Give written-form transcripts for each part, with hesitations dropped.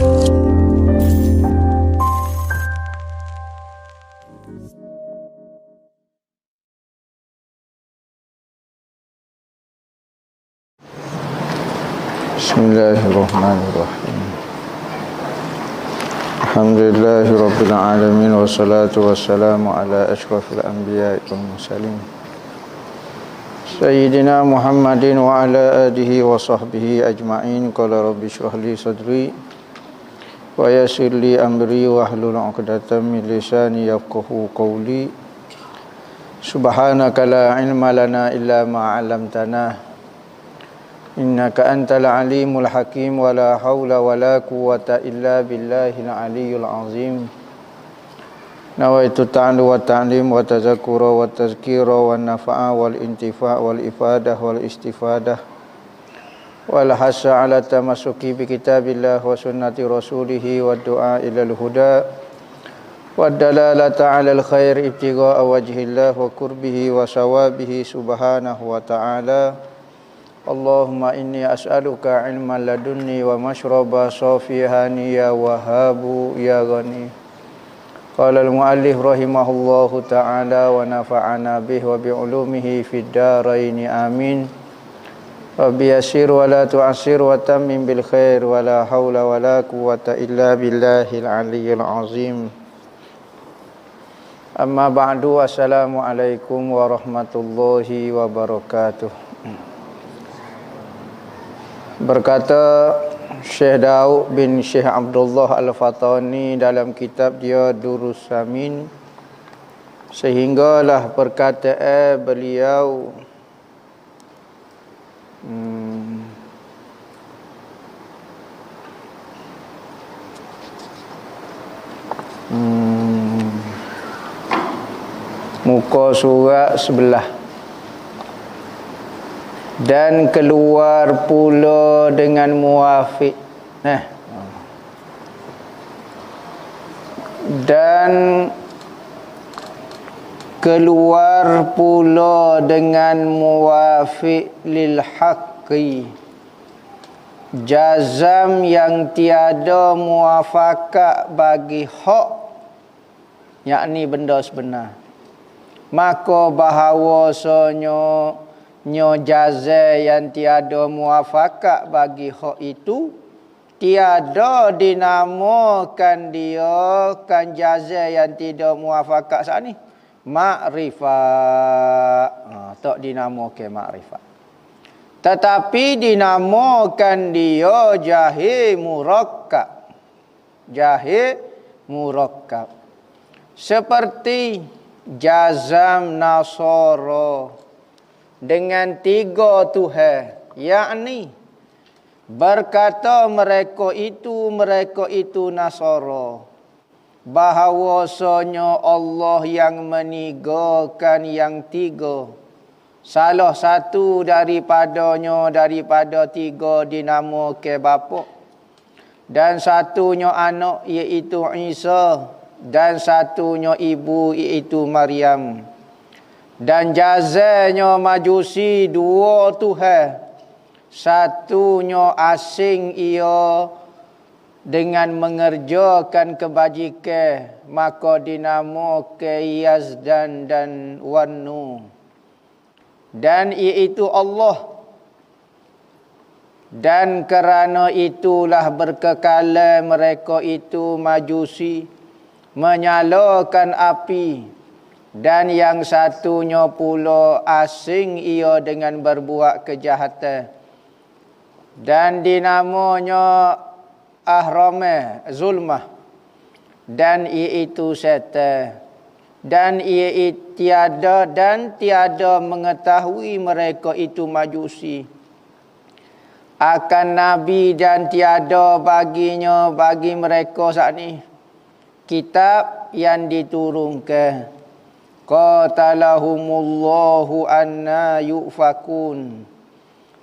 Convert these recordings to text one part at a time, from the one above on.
Bismillahirrahmanirrahim. Alhamdulillahirabbil alamin wassalatu wassalamu ala asyrafil anbiya'i wal mursalin Sayyidina Muhammadin wa ala alihi wa sahbihi ajma'in. Qala rabbi shrah li sadri wa yassir li amri wa hlul 'uqdatam min lisani yafqahu qawli. Subhanaka la ilma lana illa ma 'allamtana innaka antal alimul hakim. Wa la hawla wa la quwwata illa billahil aliyyil azim. Nawaitu ta'allu wa ta'lim wa tazakkura wa tazkira wa nafa'a wal intifa' wal ifadah wal istifadah wal hasa ala tamassuki bi kitabillah wa sunnati rasulih wa du'a ilal huda wa dalalata ala al khair ibtigha'a wajhillah wa qurbihi wa sawabihi subhanahu wa ta'ala. Allahumma inni as'aluka ilman ladunni wa mashraba safihani ya wahabu ya ghani. Qala al-muallif rahimahullahu ta'ala wa nafa'ana bihi wa bi'ulumihi fid dharain amin. Wa biyassir wa la tu'assir wa tammim bil khair wa la haula wa la quwwata illa billahil aliyyil azim. Amma ba'du, assalamu alaikum warahmatullahi wabarakatuh. Berkata Syekh Daud bin Syekh Abdullah Al-Fatani dalam kitab dia Durus Samin, sehinggalah perkataan beliau muka surat sebelah. Dan keluar pula dengan muwafiq. Dan keluar pula dengan muwafiq lil haqqi, jazam yang tiada muwafaqah bagi hak, yakni benda sebenar. Maka bahawasanya jaza yang tiada muwafaqah bagi hak itu tiada dinamakan dia kan jaza yang tidak muwafaqah saat ni makrifat. Tak dinamakan makrifat, tetapi dinamakan dia jahil murakkab. Jahil murakkab seperti jazam nasara dengan tiga Tuhan, yakni berkata mereka itu Nasara, bahawasanya Allah yang menigakan yang tiga, salah satu daripada tiga dinamakan bapa, dan satunya anak iaitu Isa, dan satunya ibu iaitu Maryam. Dan jazanya Majusi dua Tuhan, satunya asing ia dengan mengerjakan kebajikan, maka dinamakan Yazdan dan Wannu, dan iaitu Allah. Dan kerana itulah berkekalan mereka itu Majusi menyalakan api, dan yang satunya pula asing ia dengan berbuat kejahatan, dan dinamanya Ahramah Zulmah, dan iaitu setan, dan ia tiada mengetahui mereka itu Majusi akan Nabi, dan tiada bagi mereka saat ini kitab yang diturunkan. Qatalahumullahu anna yufakun,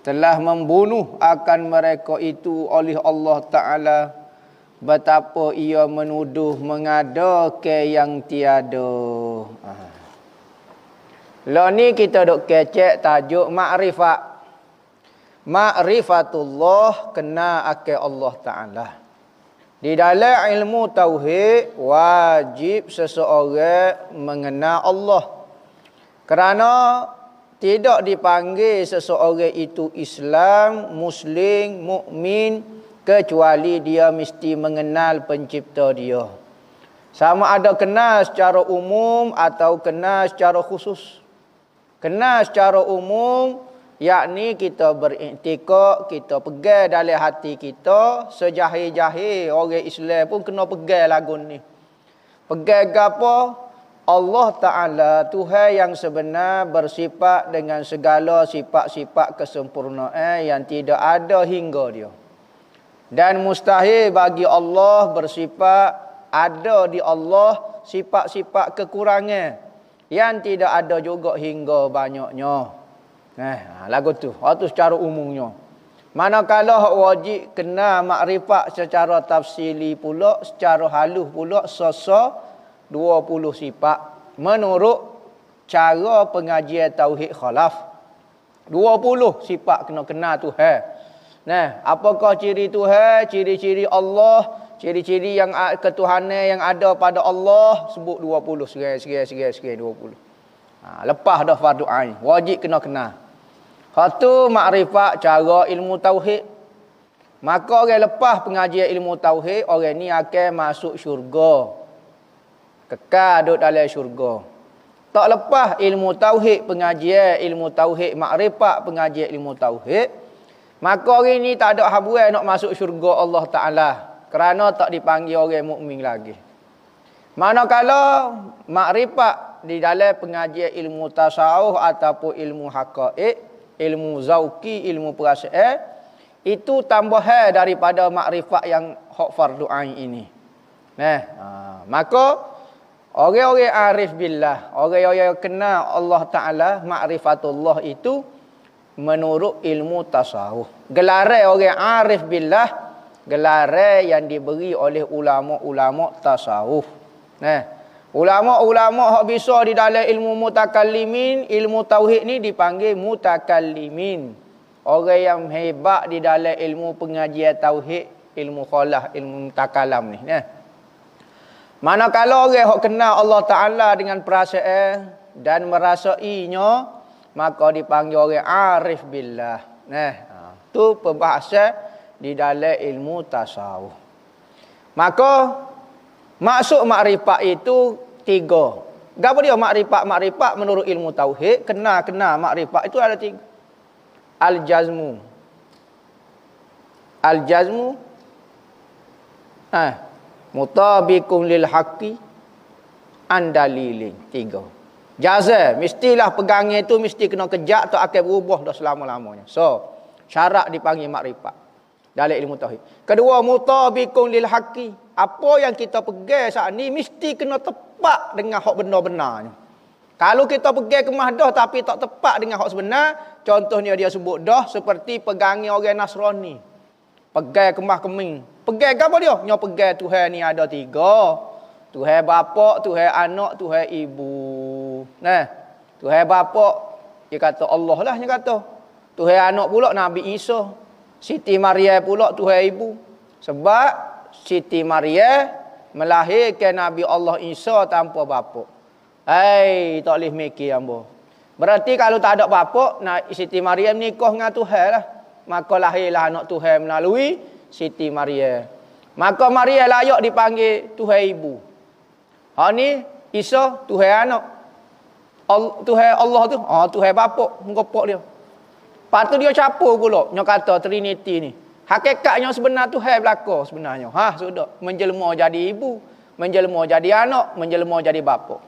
telah membunuh akan mereka itu oleh Allah Ta'ala, betapa ia menuduh mengadakan yang tiada. Lah ni kita duk kecek tajuk makrifat. Ma'rifatullah, kena akan Allah Ta'ala. Di dalam ilmu tauhid wajib seseorang mengenal Allah. Kerana tidak dipanggil seseorang itu Islam, Muslim, mukmin kecuali dia mesti mengenal pencipta dia. Sama ada kenal secara umum atau kenal secara khusus. Kenal secara umum, yakni kita beriktikad, kita pegang dalam hati kita, sejahir-jahir orang Islam pun kena pegang lagu ni. Pegang apa? Allah Ta'ala Tuhan yang sebenar bersifat dengan segala sifat-sifat kesempurnaan yang tidak ada hingga dia. Dan mustahil bagi Allah bersifat ada di Allah sifat-sifat kekurangan yang tidak ada juga hingga banyaknya. Lagu tu. Itu secara umumnya. Manakala wajib kena makrifat secara tafsili pula, secara halus pula, 20 sifat menurut cara pengajian tauhid khalaf. 20 sifat kena kenal Tuhan. Apakah ciri Tuhan, ciri-ciri Allah, ciri-ciri yang ketuhanan yang ada pada Allah, sebut 20 sekian 20. Lepas dah fardu ain, wajib kena kenal. Satu makrifat cara ilmu tauhid. Maka orang lepas pengajian ilmu tauhid, orang ni akan masuk syurga. Kekal duduk dalam syurga. Tak lepas ilmu tauhid pengajian ilmu tauhid, makrifat pengajian ilmu tauhid, maka orang ni tak ada habuan nak masuk syurga Allah Ta'ala. Kerana tak dipanggil orang mukmin lagi. Manakala makrifat di dalam pengajian ilmu tasawuf ataupun ilmu haqaiq, ilmu zauqi, ilmu perasaan, itu tambahan daripada makrifat yang hak fardu ain ini. Maka orang-orang arif billah, orang-orang yang kenal Allah Ta'ala, ma'rifatullah itu menurut ilmu tasawuf. Gelaran orang arif billah, gelaran yang diberi oleh ulama-ulama tasawuf. Ulama-ulama yang bisa di dalam ilmu mutakallimin, ilmu tauhid ni dipanggil mutakallimin. Orang yang hebat di dalam ilmu pengajian tauhid, ilmu khalah, ilmu mutakalam ni. Manakala orang yang kenal Allah Ta'ala dengan perasaan dan merasainya, maka dipanggil orang arif billah. Itu pembahasan di dalam ilmu tasawuf. Maka maksud makrifat itu 3. Apa dia makrifat? Makrifat menurut ilmu tauhid, kenal makrifat itu ada 3. Al-jazmu. Mutabiqun lil haqqi an dalilin. 3. Jazam, mestilah pegangnya itu mesti kena kejak, tak akan berubah dah selama-lamanya. So, syarat dipanggil makrifat dalam ilmu tauhid. Kedua, mutabiqun lil haqqi. Apa yang kita pegang saat ni mesti kena tepat dengan hak benar-benarnya. Kalau kita pegang kemah dah tapi tak tepat dengan hak sebenar, contohnya dia sebut dah seperti pegangnya orang Nasrani. Pegang kemah keming. Pegang apa dia? Nya pegang Tuhan ni ada 3. Tuhan bapa, Tuhan anak, Tuhan ibu. Tuhan bapa dia kata Allah lah dia kata. Tuhan anak pula Nabi Isa. Siti Maryam pula Tuhan ibu. Sebab Siti Maryam melahirkan Nabi Allah Isa tanpa bapa. Tak boleh mikir hamba. Berarti kalau tak ada bapa, Siti Maryam nikah dengan Tuhan lah. Maka lahirlah anak Tuhan melalui Siti Maryam. Maka Maryam layak dipanggil Tuhan ibu. Ni Isa Tuhan anak. Tuhan Allah tu, Tuhan bapa, ngopok dia. Lepas tu dia capur pula, nya kata Trinity ni. Hakikatnya sebenar Tuhan belaka sebenarnya. Sudah menjelma jadi ibu, menjelma jadi anak, menjelma jadi bapa.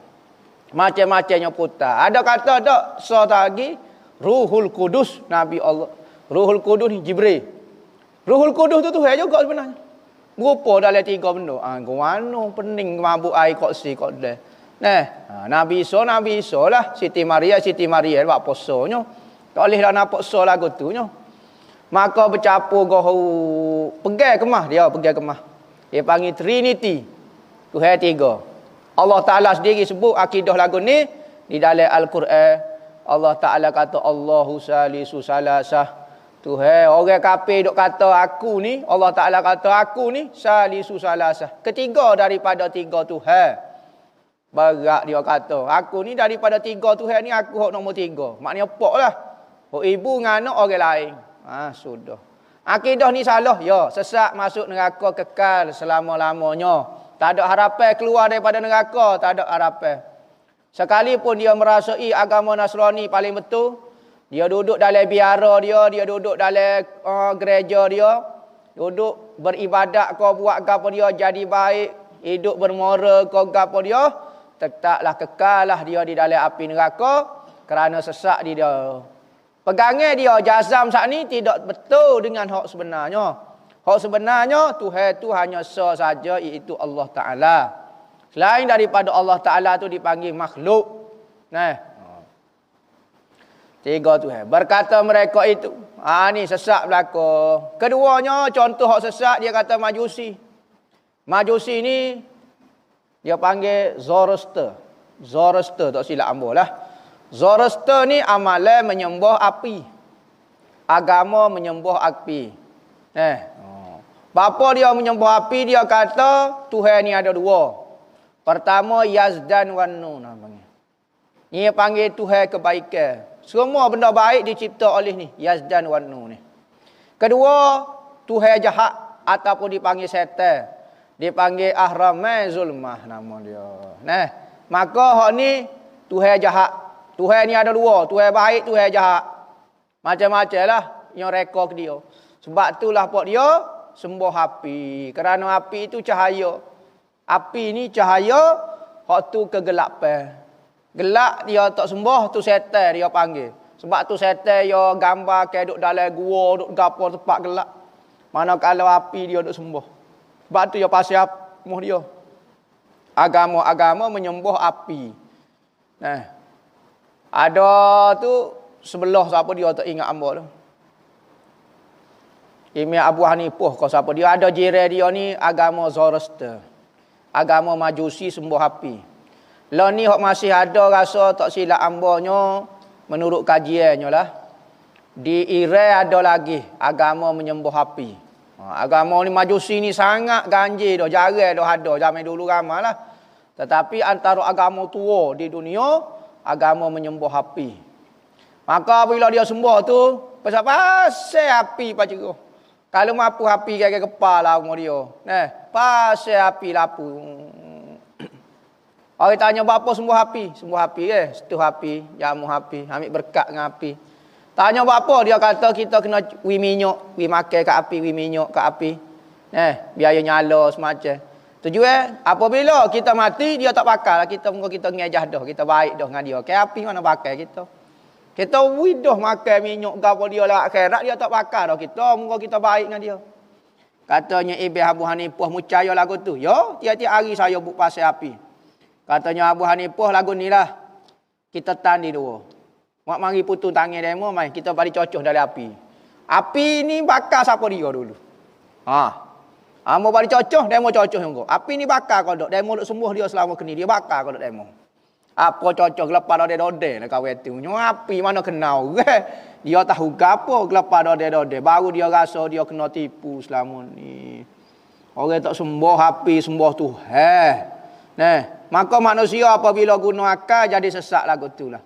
Macam-macamnya putar. Ada kata tak lagi Ruhul Kudus Nabi Allah. Ruhul Kudus ni Jibril. Ruhul Kudus tu Tuhan juga sebenarnya. Berupa dalam 3 benda. Guano pening mabuk air kok si kok dah. Nabi Isa lah. Siti Maria buat posonyo. Tak boleh dah nampak so lagu tu nyo. Maka bercapur gohu pegang kemah dia, Dia panggil Trinity. Tuhan 3. Allah Ta'ala sendiri sebut akidah lagu ni di dalam Al-Quran. Allah Ta'ala kata Allahu salisu salasah Tuhan, orang kafir duk kata aku ni, Allah Ta'ala kata aku ni salisu salasah. Ketiga daripada tiga Tuhan. Berat dia kata, aku ni daripada tiga Tuhan ni aku hok nombor tiga. Maknanya pok lah. Hok ibu dengan anak orang lain. Sudah. Akidah ni salah. Ya, sesat masuk neraka kekal selama-lamanya. Tak ada harapan keluar daripada neraka, tak ada harapan. Sekalipun dia merasai agama Nasrani paling betul, dia duduk dalam biara dia duduk dalam gereja dia, duduk beribadat kau buat apa dia jadi baik, hidup bermoral kau apa dia, tetaplah kekallah dia di dalam api neraka kerana sesak di dia. Pegangan dia jazam saat ni tidak betul dengan hak sebenarnya. Hak sebenarnya Tuhan itu hanya saja, iaitu Allah Ta'ala. Selain daripada Allah Ta'ala tu dipanggil makhluk. Tiga Tuhan. Berkata mereka itu. Ni sesat berlaku. Keduanya contoh hak sesat dia kata Majusi. Majusi ni dia panggil Zoroaster. Zoroaster tak silap ambo lah. Zoroaster ni amalan menyembah api. Agama menyembah api. Bapa dia menyembah api, dia kata Tuhan ni ada dua. Pertama Yazdan wan Nun namanya. Dia panggil Tuhan kebaikan. Semua benda baik dicipta oleh ni Yazdan wan Nun ni. Kedua Tuhan jahat ataupun dipanggil setan. Dipanggil Ahramai Zulmah nama dia. Maka hak ni Tuhan jahat. Tuhan ni ada dua, Tuhan baik, Tuhan jahat. Macam-macam lah yang rekod dia. Sebab itulah pak dia sembah api. Kerana api itu cahaya. Api ni cahaya, hak tu kegelapan. Gelap dia tak sembah, tu setan dia panggil. Sebab tu setan dia gambar ke duduk dalam gua, duduk gapo tempat gelap. Manakala api dia duduk sembah. Sebab tu dia pasal apa dia. Agama-agama menyembah api. Ada tu sebelah siapa dia tak ingat hamba tu. Imam Abu Hanifah kau siapa dia, ada jiran dia ni agama Zoroaster. Agama Majusi sembah api. Lah ni hok masih ada rasa tak silap hambanya menurut kajiannya lah. Di Iran ada lagi agama menyembah api. Agama ni Majusi ni sangat ganjil dah, jarang dah ada zaman dulu ramai lah. Tetapi antara agama tua di dunia, agama menyembah api. Maka bila dia sembah tu, pasal api pacarah. Kalau mampu api kaya kepala umur dia. Pasal api lapu. Orang tanya apa sembuh api? Sembuh api setuh api, jamu api, ambil berkat dengan api. Tanya apa? Dia kata kita kena wi minyak, wi makan kat api, wi minyak kat api. Biaya nyala semacam. Tujuan apabila kita mati dia tak bakal, kita kita ngejah dah, kita baik dah dengan dia. Ke api mana bakal kita? Kita widah makan minyak gapo dia lah akhirat dia tak bakal dah kita, muka kita baik dengan dia. Katanya Ibn Abu Hanifah percaya lagu tu. Ya, tiap-tiap hari saya buat pasal api. Katanya Abu Hanifah lagu ni lah. Kita tandi dua. Mak mari putus tangan demo mai kita bagi cocok dalam api. Api ni bakar siapa dia dulu. Amo bagi cocok demo cocok engko. Api ni bakar kau dok demo dok sembuh dia selama kini dia bakar kau dok demo. Apa cocok gelapa dode-dode nak kau itu. Nyo api mana kenal. Dia tahu gapo gelapa dode-dode. Baru dia rasa dia kena tipu selama ni. Orang tak sembah api, sembah Tuhan. Maka manusia apabila guna akal jadi sesat lagu itulah.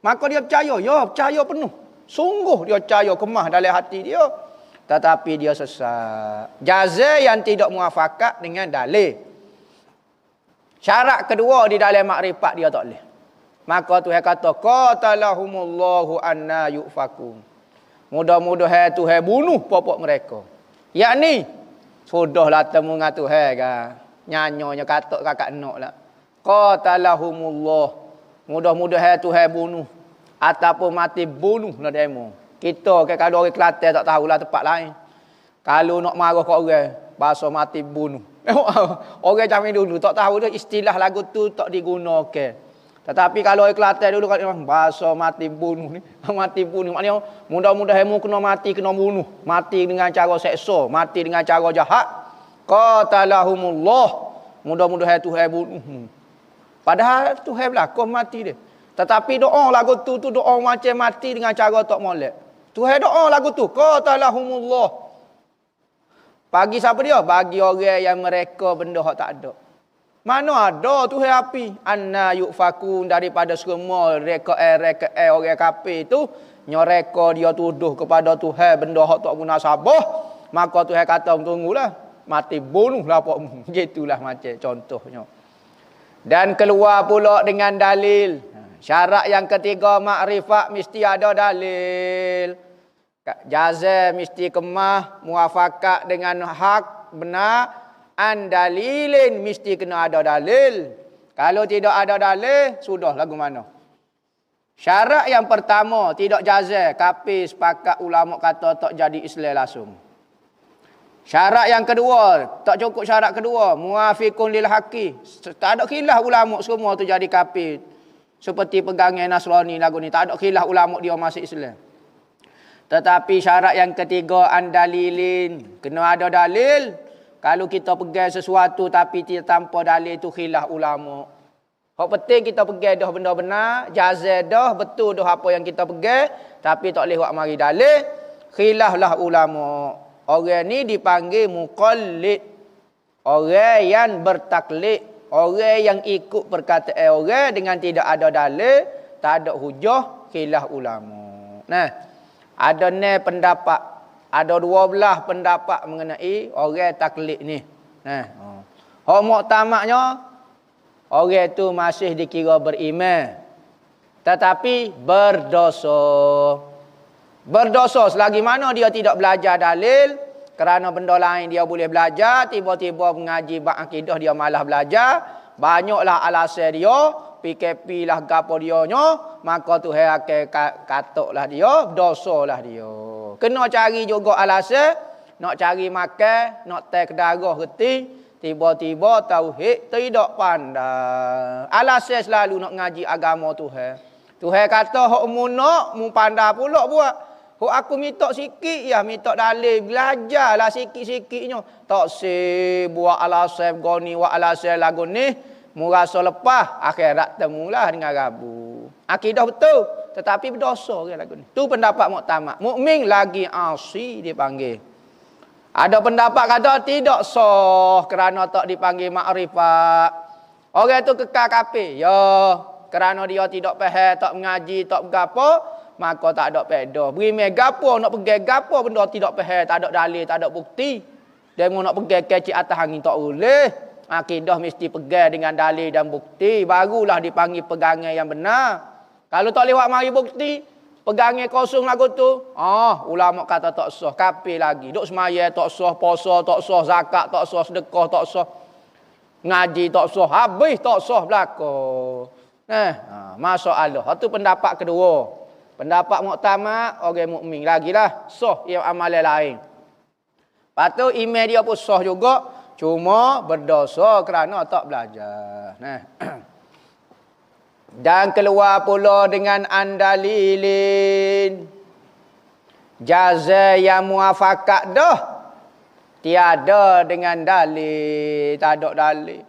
Maka dia percaya, percaya penuh. Sungguh dia percaya kemah dalam hati dia. Tetapi dia sesat. Jaza yang tidak muafakat dengan dalil. Syarat kedua di dalam makrifat dia tak boleh. Maka Tuhan kata, qatalahumullahu anna yufakum. Mudah-mudahan Tuhan bunuh popok mereka. Yakni, sudahlah temu dengan Tuhan kan. Nyanyonya katok kakak nak lah. Qatalahumullah. Mudah-mudahan Tuhan bunuh. Ataupun mati bunuh lah demo. Kita kalau orang Kelantan tak tahulah tempat lain. Kalau nak marah kat orang, bahasa mati bunuh. Orang zaman dulu tak tahu dah istilah lagu tu tak digunakan. Tetapi kalau orang Kelantan dulu kat bahasa mati bunuh ni, mati bunuh maknanya mudah-mudahan mu kena mati kena bunuh, mati dengan cara seksa, mati dengan cara jahat. Qatalahumullah. Mudah-mudahan Tuhan bunuh. Padahal Tuhan berlaku mati dia. Tetapi doa lagu tu doa macam mati dengan cara tak molek. Tuhan doa lagu tu. Qatalahumullah. Bagi siapa dia? Bagi orang yang mereka benda hak tak ada. Mana ada Tuhan api? Anna yufakun, daripada semua reka orang kafir itu nyoreka dia tuduh kepada Tuhan benda hak tak munasabah. Maka Tuhan kata tunggulah, mati bunuhlah pokmu. Gitulah macam contohnya. Dan keluar pula dengan dalil. Syarat yang ketiga, makrifat mesti ada dalil. Jazah mesti kemah, muafakat dengan hak benar. Dalilin mesti kena ada dalil. Kalau tidak ada dalil, sudah lagu mana? Syarat yang pertama, tidak jazah, kafir sepakat ulama kata tak jadi Islam langsung. Syarat yang kedua, tak cukup syarat kedua, muafiqun lil haqi. Tak ada khilaf ulama semua tu jadi kafir. Seperti pegangan Nasrani lagu ni, tak ada khilaf ulama dia masuk Islam. Tetapi syarat yang ketiga, andalilin, kena ada dalil. Kalau kita pegang sesuatu tapi tidak tanpa dalil itu khilaf ulama. Hak penting kita pegang dah benda benar, jazah dah, betul dah apa yang kita pegang, tapi tak boleh buat mari dalil, khilaflah ulama. Orang ni dipanggil muqallid. Orang yang bertaklid, orang yang ikut perkataan orang dengan tidak ada dalil, tak ada hujah, khilaf ulama. Nah, ada ni pendapat. Ada 12 pendapat mengenai orang taklid ni. Hak muktamadnya, orang tu masih dikira beriman. Tetapi berdosa. Berdosa selagi mana dia tidak belajar dalil. Kerana benda lain dia boleh belajar. Tiba-tiba mengaji bab akidah dia malah belajar. Banyaklah alasan dia. PKP lah gapo dia nya, maka Tuhan akan katuklah dia, dosalah dia. Kena cari juga alasan, nak cari makan, nak teh kedarah reti, tiba-tiba tauhid tidak pandai. Alasan selalu nak ngaji agama Tuhan. Tuhan kata hak mu nak, mu pandai pula buat. Hak aku minta sikit ya, minta dalil, belajarlah sikit-sikitnya. Tak se buat alasan goni, buat alasan lagu ni. Mu rasa lepas, akhirat temulah dengan Rabu. Akidah betul, tetapi berdosa ke lagu ni. Tu pendapat muktamad. Mukmin lagi asi dipanggil. Ada pendapat kata tidak sah kerana tak dipanggil makrifat. Orang tu kekal kafir. Ya, kerana dia tidak faham, tak mengaji, tak bergapo, maka tak ada peda. Berimeh gapo, nak pergi gapo benda tidak faham, tak ada dalil, tak ada bukti. Dia mau nak pergi kecik atas angin tak boleh. Akidah mesti pegang dengan dalil dan bukti. Barulah dipanggil pegangan yang benar. Kalau tak lewat mari bukti, pegangan kosong lagu tu. Ulama kata tak sah. Kafir lagi. Duk semaya tak sah. Puasa tak sah. Zakat tak sah. Sedekah tak sah. Ngaji tak sah. Habis tak sah belakang. Masalah. Itu pendapat kedua. Pendapat muktamad, orang mukmin. Lagilah sah yang amalan lain. Lepas tu iman dia pun sah juga. Cuma berdosa kerana tak belajar. Dan keluar pula dengan andalilin. Jazah yang muafakat dah. Tiada dengan dalil. Tak ada dalil.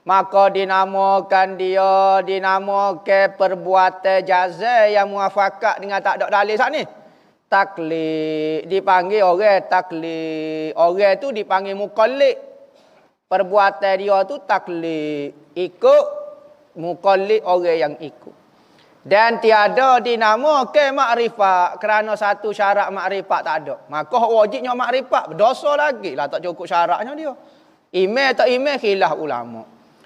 Maka dinamakan perbuatan jazah yang muafakat dengan tak ada dalil saat ni. Taklid. Dipanggil orang taklid. Orang tu dipanggil muqallid. Perbuatan dia tu taklid. Ikut muqallid orang yang ikut. Dan tiada dinamakan makrifat. Kerana satu syarat makrifat tak ada. Maka wajibnya makrifat. Berdosa lagi lah. Tak cukup syaratnya dia. Iman tak iman khilaf ulama.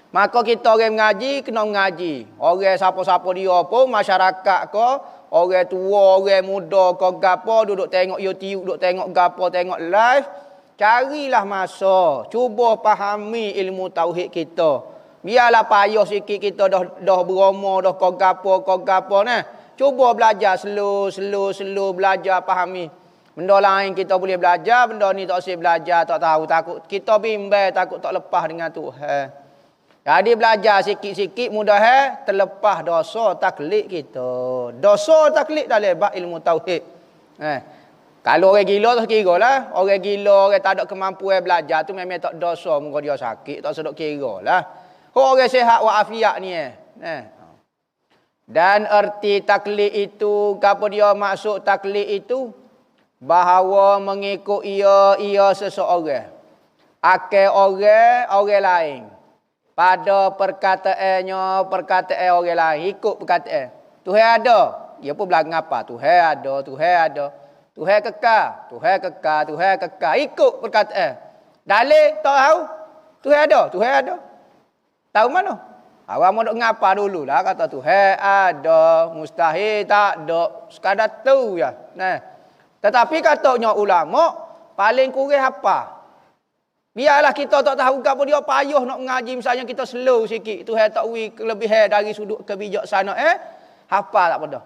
Maka kita orang mengaji, kena mengaji. Orang siapa-siapa dia pun, masyarakat ke, orang tua, orang muda ke, gapo, duduk tengok YouTube, duduk tengok gapo, tengok live. Carilah masa, cuba fahami ilmu tauhid kita. Biarlah payah sikit kita dah beromo, dah kau gapo nah. Cuba belajar slow belajar fahami. Benda lain kita boleh belajar, benda ni tak boleh belajar, tak tahu, takut kita bimbang, takut tak lepas dengan Tuhan. Jadi belajar sikit-sikit mudah terlepas dosa taklid kita. Dosa taklid dalam bab ilmu tauhid. Kalau orang gila tak kira lah. Orang gila, orang tak ada kemampuan belajar tu memang tak dosa. Muka dia sakit, tak sedap kira lah. Orang sehat wa'afiat ni. Dan erti taklid itu, apa dia maksud taklid itu? Bahawa mengikut ia seseorang. Akal orang lain. Pada perkataannya, perkataan orang lain. Ikut perkataan. Tuhan ada. Dia pun bilang apa? Tuhan ada, Tuhan ada. Tuhan kekal, Tuhan kekal, Tuhan kekal. Ikut perkataan. Dalil tak tahu. Tuhan ada, Tuhan ada. Tahu mana? Awak mau ngapa dulu lah kata Tuhan ada, mustahil tak ada. Sekadar tu ya. Nah. Tetapi katanya ulama paling kurang apa? Biarlah kita tak tahu apa dia payah nak mengaji, misalnya kita slow sikit. Tuhan tak wi lebih dari sudut kebijaksanaan hafal tak pada.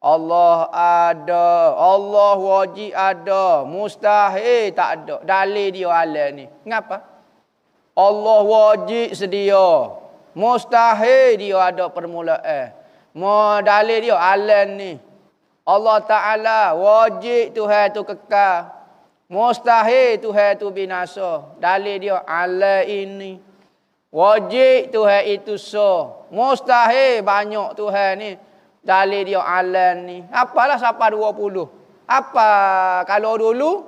Allah ada, Allah wajib ada, mustahil tak ada. Dalil dia alam ni. Ngapa? Allah wajib sedia, mustahil dia ada permulaan. Dalil dia alam ni. Allah Ta'ala wajib Tuhan tu kekal, mustahil Tuhan tu binasa. Dalil dia alam ini. Wajib Tuhan itu mustahil banyak Tuhan ni. Dalil dia alam ni. Apalah siapa 20. Apa kalau dulu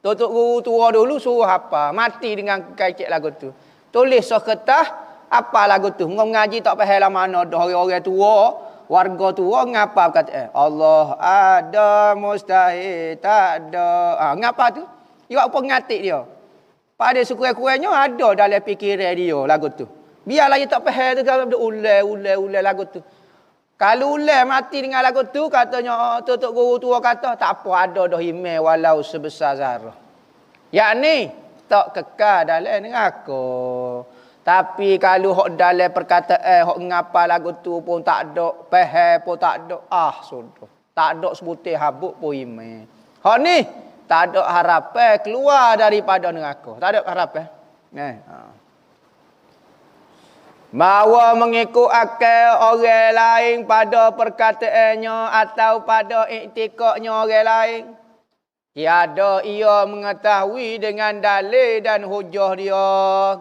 tutup guru tua dulu suruh apa? Mati dengan kecek lagu tu. Tulis kertas apa lagu tu. Mengaji tak faham lah mana dah orang-orang tua, warga tua ngapa kata Allah ada, mustahil tak ada. Ngapa tu? Dia apa ngatik dia? Pada sekurang-kurangnya ada dalam fikiran dia lagu tu. Biarlah dia tak faham tu kalau ulai lagu tu. Kalau ulai mati dengan lagu tu, katanya tutup guru tua kata, tak apa ada dah email walau sebesar zarah. Yakni, tak kekal dalam neraka. Tapi kalau hok dalam perkataan, hok ngapa lagu tu pun tak ada, faham pun tak ada, sudah. Tak ada sebutir habuk pun email. Hok ni, tak ada harapan keluar daripada neraka. Tak ada harapan. Bahawa mengikut akal orang lain pada perkataannya atau pada iktikadnya orang lain. Tiada ia mengetahui dengan dalil dan hujah dia.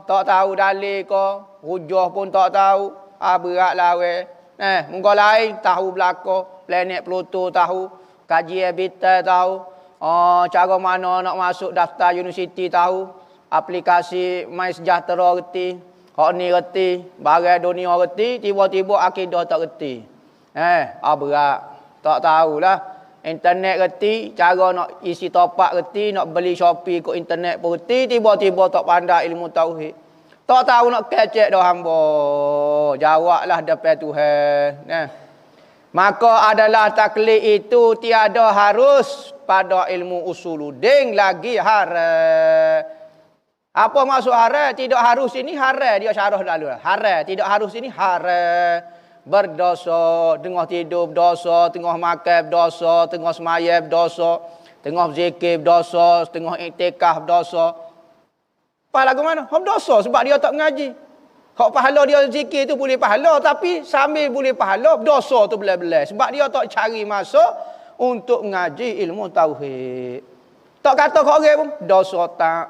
Tak tahu dalil ke, hujah pun tak tahu. Berat lawe. Muka lain tahu belaka, planet Pluto tahu, kajian bintang tahu, cara mana nak masuk daftar universiti tahu, aplikasi MySejahtera reti. Hak ni reti, barang dunia reti, tiba-tiba akidah tak reti. Berat. Tak tahulah. Internet reti, cara nak isi topak reti, nak beli Shopee ke internet pun reti, tiba-tiba tak pandai ilmu tauhid. Tak tahu nak kecek dah hamba. Jawablah depan Tuhan. Maka adalah taklid itu tiada harus pada ilmu usuluddin lagi haram. Apa maksud haram? Tidak harus ini haram. Dia syarah lalu. Haram. Tidak harus ini haram. Berdosa. Tengah tidur berdosa. Tengah makan berdosa. Tengah semaya berdosa. Tengah zikir berdosa. Tengah iktikaf berdosa. Apa lagu mana? Berdosa sebab dia tak mengaji. Hak pahala dia zikir tu boleh pahala. Tapi sambil boleh pahala, berdosa tu belah-belah. Sebab dia tak cari masa untuk mengaji ilmu tauhid. Tak kata ke orang pun, dosa tak,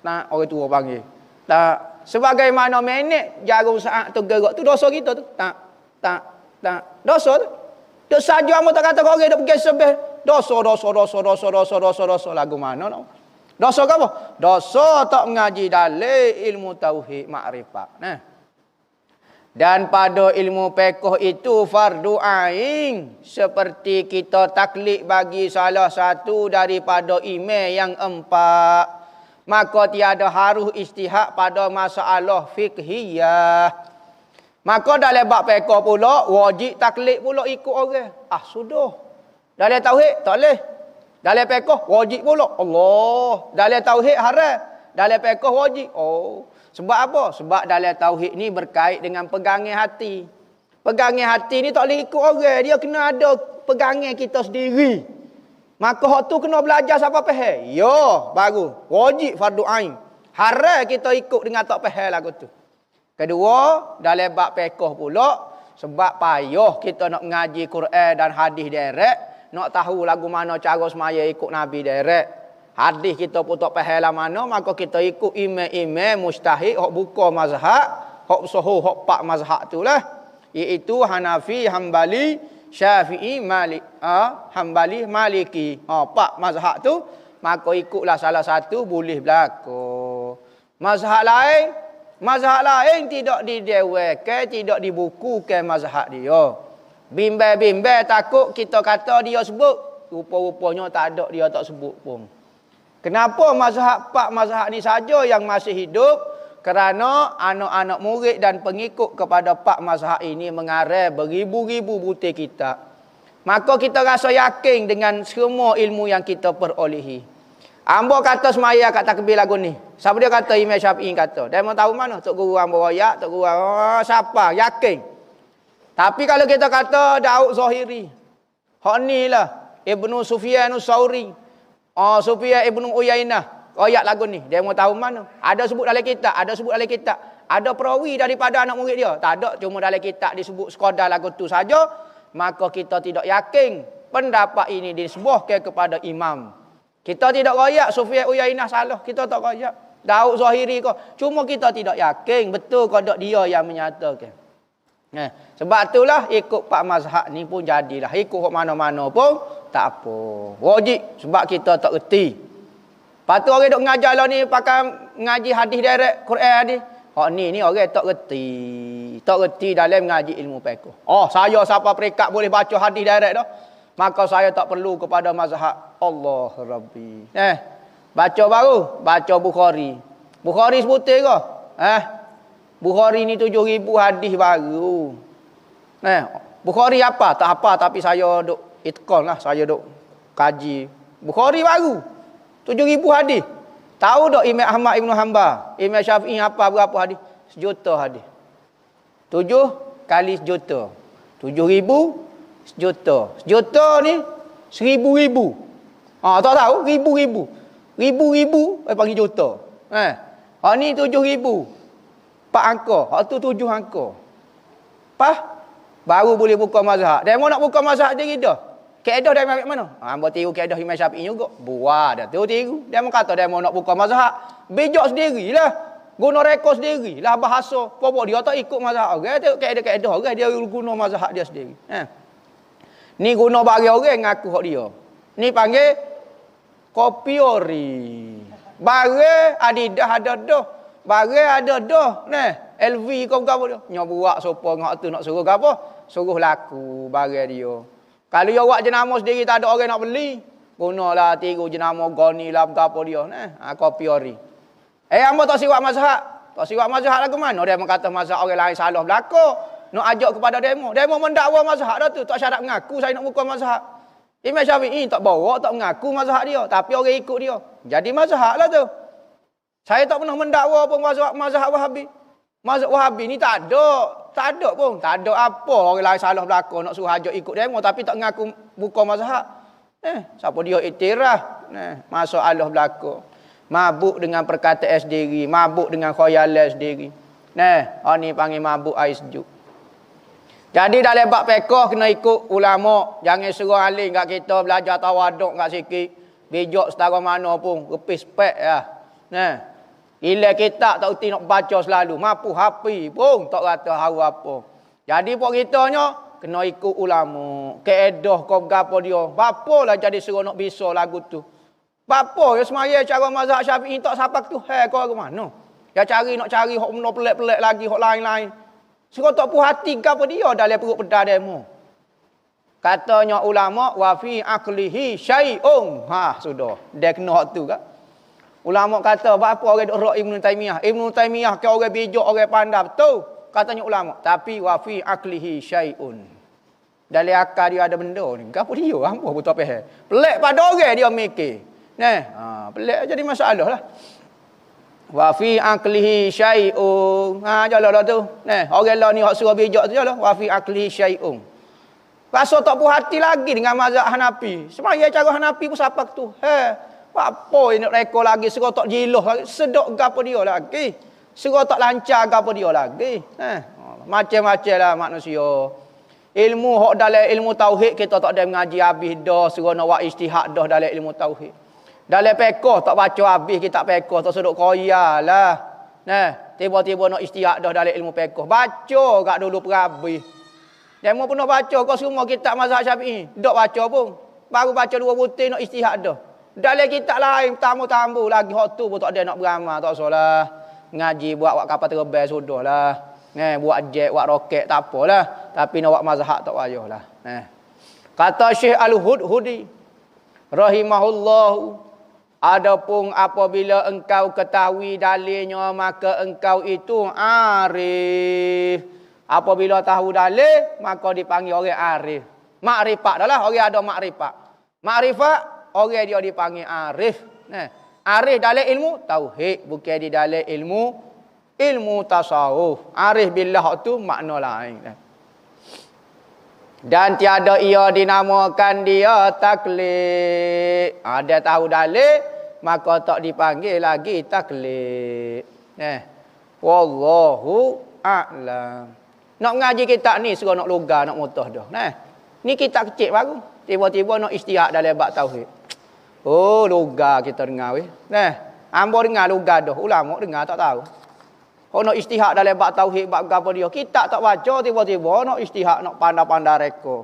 orang tua panggil. Tak. Sebagaimana minit jarum saat tu gerak tu dosa kita tu. Tak. Dosa tu. Duk saja amu tak kata kau orang duk pergi sebeh. Dosa lagu mana nak? Dosa ke apa? Dosa tak mengaji dalil ilmu tauhid makrifat. Dan pada ilmu fiqh itu fardu ain, seperti kita taklid bagi salah satu daripada imam yang empat. Maka tiada harus istihad pada masalah fiqhiyah. Maka dalam bab fiqh pula wajib taklid pula ikut orang. Sudah. Dalam tauhid tak boleh. Dalam fiqh wajib pula. Allah. Dalam tauhid haram. Dalam fiqh wajib. Sebab apa? Sebab dalam tauhid ni berkait dengan pegangan hati. Pegangan hati ni tak boleh ikut orang. Dia kena ada pegangan kita sendiri. Maka hak tu kena belajar siapa faham. Ya, baru. Wajib fardu ain. Haram kita ikut dengan tak faham lagu tu. Kedua, dalam bab fiqh pula, sebab payah kita nak mengaji Quran dan hadis direct, nak tahu lagu mana cara semaya ikut Nabi direct. Hadis kita pun tak faham lah mana, maka kita ikut imam-imam mujtahid hak buka mazhab, hak sahih hak pak mazhab tu lah. iaitu Hanafi, Hambali, Syafi'i, Hambali, Maliki. Pak mazhab tu, maka ikutlah salah satu boleh berlaku. Mazhab lain tidak didewakan, tidak dibukukan mazhab dia. Bimbang-bimbang takut kita kata dia sebut, rupa-rupanya tak ada dia tak sebut pun. Kenapa Pak mazhab ni saja yang masih hidup? Kerana anak-anak murid dan pengikut kepada Pak mazhab ini mengarang beribu-ribu butir kitab. Maka kita rasa yakin dengan semua ilmu yang kita perolehi. Ambo kata semaya kat takbir lagu ni. Siapa dia kata? Imam Syafi'i kata. Dia mau tahu mana? Tok guru ambo royak, tok guru siapa? Yakin. Tapi kalau kita kata Daud Zahiri, hak ni lah Ibnu Sufyan As-Sauri, Sufyan Ibnu Uyainah, royak lagu ni. Dia mau tahu mana? Ada sebut dalam kitab, ada sebut dalam kitab. Ada perawi daripada anak murid dia? Tak ada, cuma dalam kitab disebut sekadar lagu tu saja. Maka kita tidak yakin pendapat ini disebutkan kepada imam. Kita tidak royak Sufyan Uyainah salah, kita tak royak. Daud Zahiri ko, cuma kita tidak yakin betul ke tak dia yang menyatakan. Sebab itulah ikut Pak mazhab ni pun jadilah. Ikut mana-mana pun tak apa. Wajib sebab kita tak reti. Lepas tu orang duk mengajar lah ni pakai ngaji hadis direct, Quran hadis. Hak ni orang tak reti. Tak reti dalam mengaji ilmu fiqh. Saya siapa peringkat boleh baca hadis direct dah. Maka saya tak perlu kepada mazhab. Allah Rabbi. Baca baru, baca Bukhari. Bukhari sebutir ke? Bukhari ni 7,000 hadis baru. Bukhari apa? Tak apa, tapi saya duk itqan lah, saya duk kaji. Bukhari baru 7,000 hadis. Tahu tak Imam Ahmad Ibn Hanbal, Imam Syafi'i apa berapa hadis? 1,000,000 hadis. 7 kali 1,000,000. 7,000 1,000,000. 1,000,000 ni 1,000,000. Tak tahu? Ribu-ribu. Ribu-ribu, panggil juta. Ni 7,000. 4 angka. Hak tu 7 angka. Baru boleh buka mazhab. Dia mau nak buka mazhab dia dah. Kaedah dia ambil mana? Hamba tiru kaedah Imam Syafi'i juga. Buat dah tiru. Dia mau kata dia mau nak buka mazhab. Bijak sendirilah. Guna rekod sendirilah bahasa. Pokok dia tak ikut mazhab orang. Tengok kaedah-kaedah orang. Dia guna mazhab dia sendiri. Ni guna bagi orang ngaku hak dia. Ni panggil kopiori. Barang Adidas ada dah. Barang ada dah. LV kau apa dia? Nyo buat sopo ngak tu nak suruh apa? Suruh laku barang dia. Kalau dia buat jenama sendiri tak ada orang nak beli, gunalah tiru jenama Goni lah apa dia. Kopiori. Hamba tak siwak mazhab. Tak siwak mazhab lagu mana? Dia mengata mazhab orang lain salah belaka. Nak ajak kepada demo. Demo mendakwa mazhab dah tu. Tak syarat mengaku saya nak buka mazhab. Imam Syafi'i tak bawa, tak mengaku mazhab dia. Tapi orang ikut dia. Jadi mazhab lah tu. Saya tak pernah mendakwa pun mazhab Wahabi. Mazhab Wahabi ni tak ada. Tak ada pun. Tak ada apa orang lain salah belaka nak suruh ajak ikut demo. Tapi tak mengaku buka mazhab. Siapa dia iktiraf. Masuk Allah belaka. Mabuk dengan perkataan sendiri. Mabuk dengan khayalan sendiri. Ni panggil mabuk air sejuk. Jadi dalam bab fiqh kena ikut ulama. Jangan suruh alim kat kita belajar tawaduk kat sikit. Bijak setara mana pun. Repis spek lah. Ilah kitab tak erti nak baca selalu. Mampu hapi pun tak kata haru apa. Jadi pun kitanya kena ikut ulama. Kaedah kau gapo dia. Bapalah jadi suruh nak bisa lagu tu. Bapa ya semaya cara mazhab Syafi'i tak sapak tu. Kau ke mana? Ya nak cari hok benda pelik-pelik lagi hok lain-lain. Suruh tak puas hati ke apa dia dalam perut pedah demo. Katanya ulama wa fi aqlihi syai'un. Sudah. Dia kena hak tu kan. Ulama kata apa orang duk rak Ibnu Taimiyah. Ibnu Taimiyah ke orang bijak, orang pandai betul. Katanya ulama, tapi wa fi aqlihi syai'un. Dalam akal dia ada benda ni. Gapo dia? Hangpa pun tak faham. Pelik pada orang dia mikir. Pelik jadi masalah lah. Wa fi aqlihi syai'un. Jalah tu. Orang lah ni hak suruh bijak tu jalah. Wa fi aqlihi syai'un. Rasa tak puas hati lagi dengan mazhab Hanafi. Semaya cara Hanafi pun sapak tu. Apa yang nak rekod lagi? Suruh tak jiluh lagi. Sedok gapo dia lagi. Suruh tak lancar gapo dia lagi. Macam-macam lah manusia. Ilmu hak dalam ilmu tauhid kita tak ada mengaji habis dah. Suruh nak buat ijtihad dah dalam ilmu tauhid. Dalam fiqh tak baca habis kitab fiqh tak seduk koya lah. Tiba-tiba nak ijtihad dah dalam ilmu fiqh. Baca kat dulu perhabis. Demo pernah baca kau semua kitab mazhab Syafi'i. Dok baca pun. Baru baca 2 butir nak istihad dah. Dalam kitab lain tamu-tamu lagi hak tu pun tak ada nak beramal, tak usahlah. Ngaji buat kapal terbang sudahlah. Buat jet, buat roket tak apalah. Tapi nak buat mazhab tak payahlah. Kata Syekh Al-Hudhudi rahimahullahu, adapun apabila engkau ketahui dalilnya maka engkau itu arif. Apabila tahu dalil maka dipanggil orang arif. Makrifat adalah orang ada makrifat. Makrifat orang dia dipanggil arif. Arif dalam ilmu tauhid, bukan di dalam ilmu tasawuf. Arif billah tu makna lain. Dan tiada ia dinamakan dia taklid. Ada tahu dalil maka tak dipanggil lagi taklid. Wallahu a'lam. Nak mengaji kitab ni suruh nak logar, nak mutah dah. Ni kitab kecil baru. Tiba-tiba nak istihad dalam bab tauhid. Oh, logar kita dengar weh. Ambo dengar logar dah. Ulama dengar tak tahu. Oh, nak istihad dalam bab tauhid, bab apa dia. Kitab tak baca, tiba-tiba nak istihad, nak pandai-pandai reka.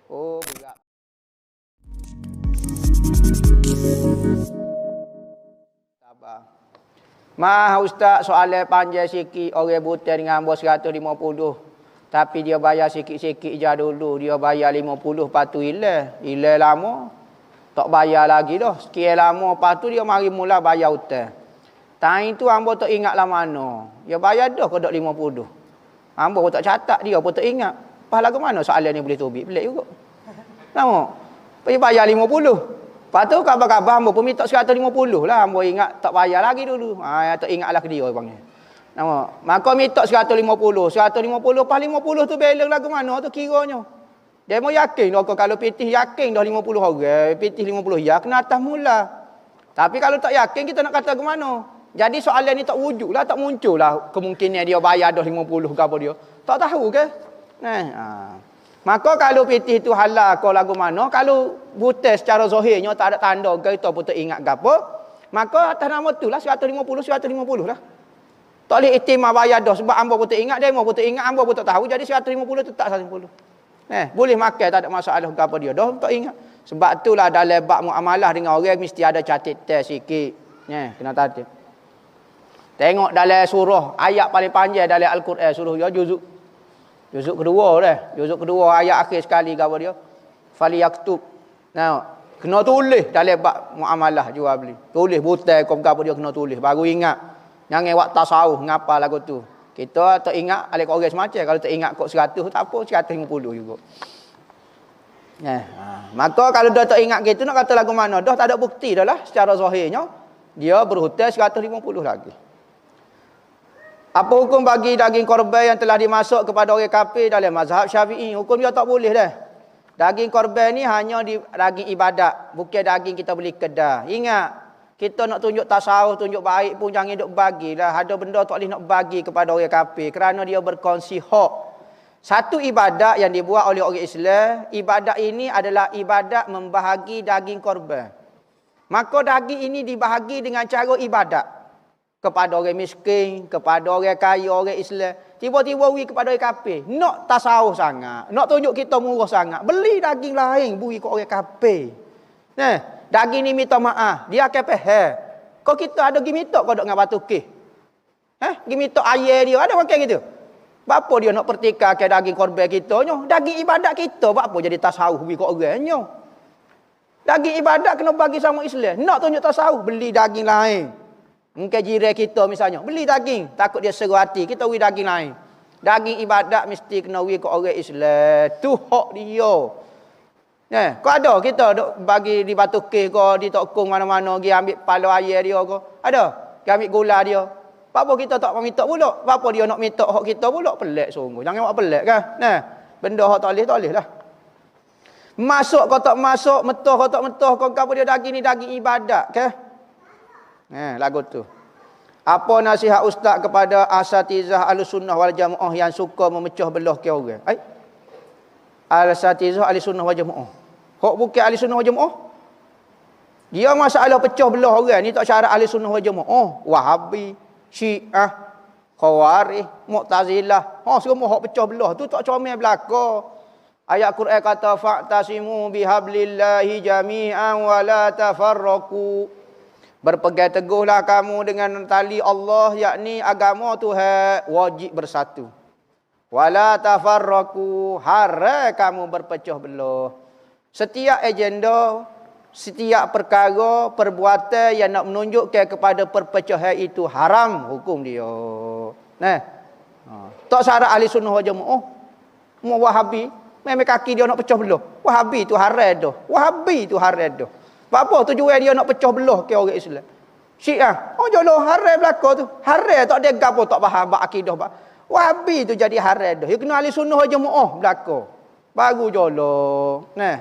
Oh, berat. Sabar. Ustaz, soalan panjang sikit. Orang buta dengan ambo 150. Tapi dia bayar sikit-sikit je dulu. Dia bayar 50, lepas tu hilang. Hilang lama. Tak bayar lagi dah. Sekian lama, lepas tu dia mari mula bayar hutang. Time tu ambo tak ingat lah mana. Dia bayar dah ke tak 50. Ambo pun tak catat, dia pun tak ingat. Lepas lagu mana soalan ni boleh tubik? Pelik juga. Nampak? Dia bayar 50. Lepas tu khabar-khabar ambo pun minta 150 lah. Ambo ingat tak bayar lagi dulu. Tak ingat lah ke dia panggil. Nampak? Maka minta 150. 150 pas 50 tu balance lagu mana tu kiranya. Dia mau yakin dah kalau pitih yakin dah 50 orang. Pitih 50 ya kena atas mula. Tapi kalau tak yakin kita nak kata ke mana? Jadi soalan ni tak wujud lah, tak muncul lah kemungkinan dia bayar dah 50 ke apa dia. Tak tahu ke? Maka kalau pitih tu halal kau lagu mana, kalau buta secara zahirnya tak ada tanda kita pun tak ingat ke apa, maka atas nama tu lah 150 lah. Tak boleh itimah bayar dah sebab hamba pun tak ingat, demo pun tak ingat, hamba pun tak tahu. Jadi 150 tetap 150. Boleh makan tak ada masalah ke apa dia. Dah tak ingat. Sebab itulah dalam bab muamalah dengan orang mesti ada catatan sikit. Kena tatip. Tengok dalam surah ayat paling panjang dalam Al-Quran surah ya juzuk kedua dah. Juzuk kedua ayat akhir sekali ke apa dia. Falyaktub. Nah, kena tulis dalam bab muamalah jual beli. Tulis butai kau apa dia kena tulis baru ingat. Jangan buat tasawuf ngapa lagu tu. Kita tak ingat alik orang semacam. Kalau tak ingat kok 100 tak apa 150 juga. Maka kalau dah tak ingat gitu nak kata lagu mana dah tak ada bukti dah lah secara zahirnya dia berhutang 150 lagi. Apa hukum bagi daging korban yang telah dimasuk kepada orang kafir dalam mazhab Syafi'i? Hukum dia tak boleh dah. Daging korban ni hanya daging ibadat, bukan daging kita beli kedai. Ingat, kita nak tunjuk tasawuf, tunjuk baik pun jangan duk bagilah. Ada benda tak boleh nak bagi kepada orang kafir kerana dia berkongsi hak. Satu ibadat yang dibuat oleh orang Islam, ibadat ini adalah ibadat membahagi daging korban. Maka daging ini dibahagi dengan cara ibadat. Kepada orang miskin, kepada orang kaya, orang Islam. Tiba-tiba kepada orang kafir. Nak tasawuf sangat. Nak tunjuk kita murah sangat. Beli daging lain, beri ke orang kafir. Daging ni minta maaf. Dia akan faham. Kau kita ada pergi minta kau duk dengan batu kih. Pergi minta ayah dia. Ada makan gitu. Bapa dia nak pertikaikan daging korban kita. Daging ibadat kita. Bapa jadi tasawuf beri ke orangnya. Daging ibadat kena bagi sama Islam. Nak tunjuk tasawuf. Beli daging lain. Mungkin jiran kita misalnya. Beli daging. Takut dia seru hati. Kita beri daging lain. Daging ibadat mesti kena beri ke orang Islam. Tu hak dia. Kau ada kita duk bagi di batu keh kau di tokong mana-mana pergi ambil pala air dia kau. Ada? Pergi ambil gula dia. Apa kita tak minta pula? Apa dia nak minta hak kita pula? Pelik sungguh. Jangan buat pelik kan? Benda hak tak boleh lah. Masuk kau tak masuk, metah kau tak metah, kau apa dia daging ni daging ibadat ke? Lagu tu. Apa nasihat ustaz kepada asatizah Ahlussunnah wal Jamaah yang suka memecah belah ke orang? Al-Satizah Ahlussunnah wal Jamaah. Hak bukan Ahlussunnah wal Jamaah. Dia masalah pecah belah orang ni tak syarat Ahlussunnah wal Jamaah. Wahabi, Syiah, Khawarij, Mu'tazilah. Semua hak pecah belah tu tak comel belaka. Ayat Quran kata fa'tasimu bihablillahi jami'an wa la tafarraqu. Berpegang teguhlah kamu dengan tali Allah, yakni agama Tuhan, wajib bersatu. Wala tafarraqu, haram kamu berpecah belah. Setiap agenda, setiap perkara, perbuatan yang nak menunjukkan kepada perpecahan itu haram hukum dia. Nah, tak syarat ahli sunnah wal jamaah. Mu Wahabi, memang kaki dia nak pecah belah. Wahabi tu haram dah. Wahabi tu haram dah. Apa tujuan dia nak pecah belah ke orang Islam? Syiah, oh jolo haram belaka tu. Haram tak ada gapo tak faham bab akidah bab. Wahabi tu jadi haram dah. Dia kena ahli sunnah wal jamaah belaka. Baru jolo. Nah.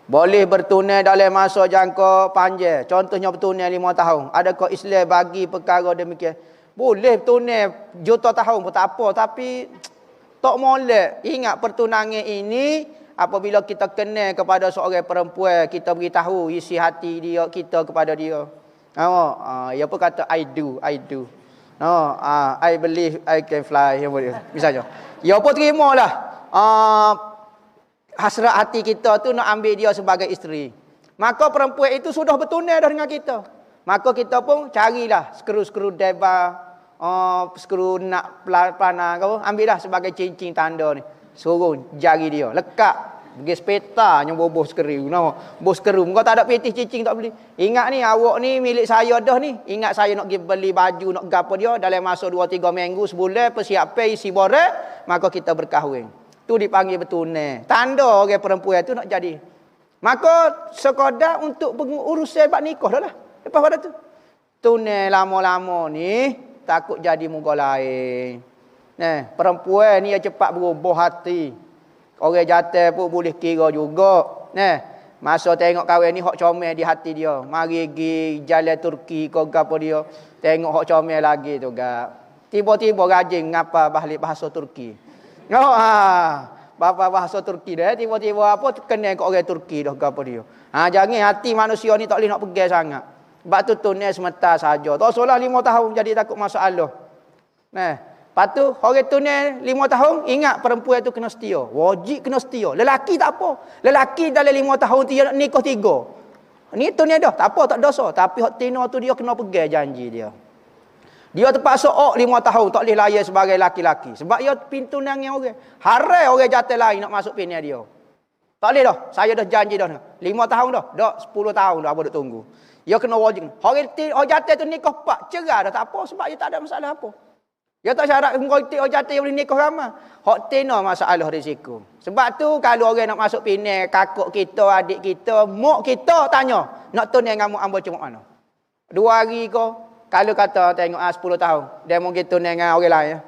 Boleh bertunai dalam masa jangka panjang. Contohnya bertunai 5 tahun. Adakah Islam bagi perkara demikian? Boleh bertunai juta tahun pun tak apa. Tapi tak molek. Ingat pertunangan ini, apabila kita kenal kepada seorang perempuan, kita beritahu isi hati dia, kita kepada dia. Dia pun kata, I do. I believe I can fly. Misalnya. Dia pun terimalah. Hasrat hati kita tu nak ambil dia sebagai isteri. Maka perempuan itu sudah bertunai dah dengan kita. Maka kita pun carilah skru-skru deba, skru nak panah kau, ambillah sebagai cincin tanda ni. Suruh jari dia, lekat. Pergi sepeta yang boboh skru. Boboh skru. Kau tak ada petih cincin tak beli. Ingat ni, awak ni milik saya dah ni. Ingat saya nak pergi beli baju, nak gapo dia. Dalam masa 2-3 minggu, sebulan, persiapan isi borek. Maka kita berkahwin. Tu dipanggil bertunai. Tanda orang perempuan tu nak jadi. Maka sekadar untuk urusan bab nikah dah lah. Lepas pada tu. Tunai lama-lama ni takut jadi muka lain. Nah, perempuan ni yang cepat berubah hati. Orang jatuh pun boleh kira juga. Nah, masa tengok kahwin ni hok comel di hati dia. Mari pergi jalan Turki ke apa dia. Tengok hok comel lagi tu gak. Tiba-tiba rajin ngapa bahasa Turki. Bapa bahasa Turki dah, tiba-tiba apa kenal kat orang Turki dah gapo dia. Jangan hati manusia ni tak boleh nak pegang sangat. Sebab tu tunai semata saja. Tak solah 5 tahun jadi takut masalah. Nah, lepas tu orang tunai 5 tahun, ingat perempuan tu kena setia. Wajib kena setia. Lelaki tak apa. Lelaki dalam 5 tahun dia nak nikah 3. Ni tunai dah, tak apa, tak dosa. Tapi hak tina tu dia kena pegang janji dia. Dia terpaksa 5 tahun tak boleh layan sebagai laki-laki. Sebab dia pintu nangis orang. Haram orang jatuh lain nak masuk pinnya dia. Tak boleh dah. Saya dah janji dah. 5 tahun dah. Dah 10 tahun dah apa duk tunggu. Dia kena wajib. Orang jatuh tu nikah 4. Cerah dah tak apa. Sebab dia tak ada masalah apa. Dia tak syarat orang jatuh yang boleh nikah ramai. Hak tina masalah risiko. Sebab tu kalau orang nak masuk pinnya, kakak kita, adik kita, mak kita tanya. Nak tunai dengan mak ambo cuma mana? 2 hari ke? Kalau kata tengok 10 tahun, dia mungkin tunai dengan orang lain.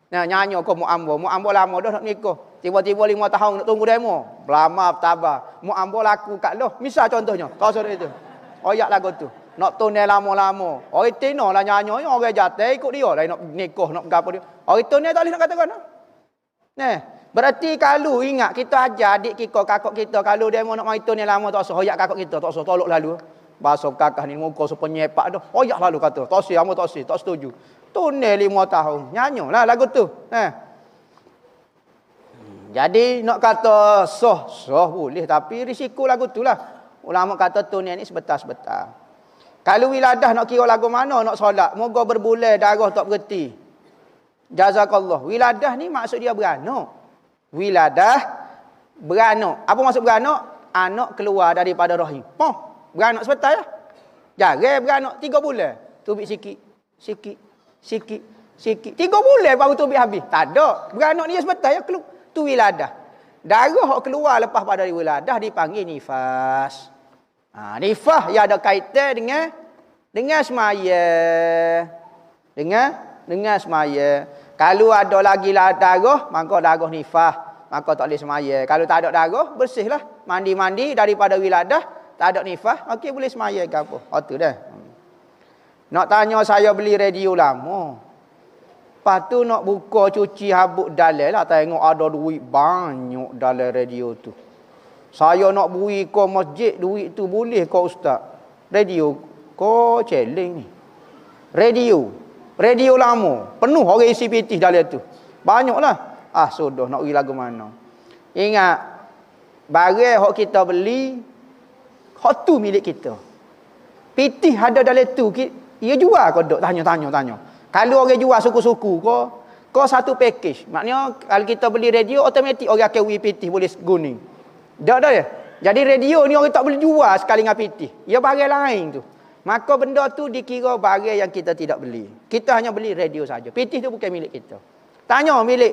Nah, nyanyi ke Mu Ambo lama dah nak nikah. Tiba-tiba 5 tahun nak tunggu demo. Lama bertabah. Mu Ambo laku kat loh. Misal contohnya, kau suruh itu. Oyak lagu tu. Nak tunai lama-lama. Orang tino lah nyanyi, orang jatuh ikut dia lah nak nikah, nak gapo dia. Orang tunai tak boleh nak katakan. Nah, berarti kalau ingat kita ajar adik kita, kakak kita, kalau dia mau nak mai tunai lama tak usah oyak kakak kita, tak usah tolok lalu. Bahasa kakak ni muka sepenyepak dah. Oyak lalu kata. Tak si, amu tak si, tak setuju. Tunai 5 tahun. Nyanyolah lagu tu. Jadi nak kata sah boleh. Tapi risiko lagu tu lah. Ulama kata tunai ni sebentar-sebentar. Kalau wiladah nak kira lagu mana nak solat. Moga berbulan darah tak berhenti. Jazakallah. Wiladah ni maksud dia beranak. Wiladah beranak. Apa maksud beranak? Anak keluar daripada rahim. Beranak sebentar lah. Jarang beranak 3 bulan. Tubik sikit. 3 bulan baru tubik habis. Tak ada. Beranak ni sebentar ya keluar. Tu wiladah. Darah keluar lepas pada wiladah dipanggil nifas. Nifas yang ada kaitan dengan semaya. Dengan semaya. Kalau ada lagi darah, maka darah nifas. Maka tak boleh semaya. Kalau tak ada darah, bersihlah. Mandi-mandi daripada wiladah. Tak ada nifas, okey boleh semaya ke apa. Tu dah. Nak tanya saya beli radio lama. Lepas tu nak buka cuci habuk dalil lah. Tengok ada duit banyak dalam radio tu. Saya nak beri ke masjid, duit tu boleh ke ustaz? Radio ko celeng ni. Radio lama. Penuh orang isi pitih dalam tu. Banyaklah. Sudah nak pergi lagu mana. Ingat, barang hok kita beli, hok tu milik kita. Pitih ada dalam tu, ia jual kau dok tanya. Kalau orang jual suku-suku kau satu package. Maknanya kalau kita beli radio automatik orang akan pitih boleh guni. Dak ya. Jadi radio ni orang tak boleh jual sekali dengan pitih. Ia barang lain tu. Maka benda tu dikira barang yang kita tidak beli. Kita hanya beli radio saja. Pitih tu bukan milik kita. Tanya milik.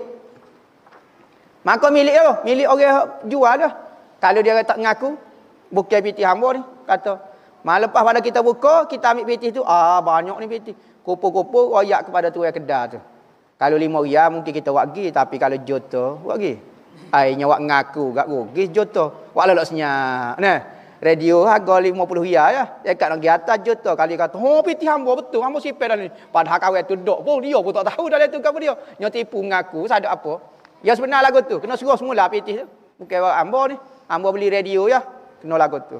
Maka milik apa? Milik orang jual dah. Kalau dia tak mengaku, bukan pitih hamba ni. Kata, lepas pada kita buka, kita ambil pitih tu. Banyak ni pitih. Kupu-kupu royak kepada tu yang kedai tu. Kalau 5 riyal mungkin kita buat pergi. Tapi kalau juta, buat pergi. Nyawa ngaku gak rugi juta. Wak lolok senyap. Nah, radio harga 50 riyal ya. Dekat lagi atas juta. Kali kata, pitih hamba betul. Hamba sipir dah ni. Padahal kawan tu dok pun dia pun tak tahu dah tu apa dia. Nyo tipu mengaku sadar apa. Ya sebenar lagu tu. Kena suruh semula pitih tu. Bukan hamba ni. Hamba beli radio ya. Kena lagu tu.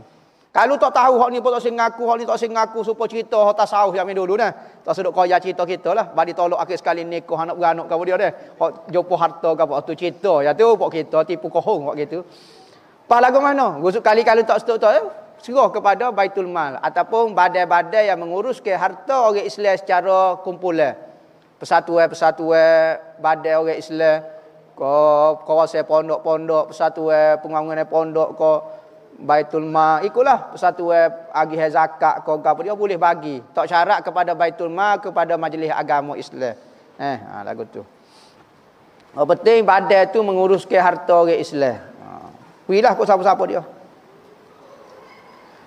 Kalau tak tahu hak ni pun tak sengaku, hak ni tak sengaku supaya cerita hak tasawuf yang dulu dah. Tak sedok kaya cerita kita lah. Bagi tolak akhir sekali nikah anak beranak kau dia dah. Hak jumpa harta ke apa tu cerita ya tu pok kita tipu kohong hak gitu. Pas lagu mana? Gusuk kali kalau tak sedok tu serah kepada Baitul Mal ataupun badai-badai yang mengurus ke harta orang Islam secara kumpulan. Persatuan badai orang Islam kawasan pondok-pondok, persatuan pembangunan pondok Baitul Mal, ikutlah persatuan agih zakat apa dia boleh bagi. Tak syarat kepada Baitul Mal, kepada majlis agama Islam. Lagu tu. Yang penting badai tu menguruskan harta orang Islam. Pilihlah kau siapa-siapa dia.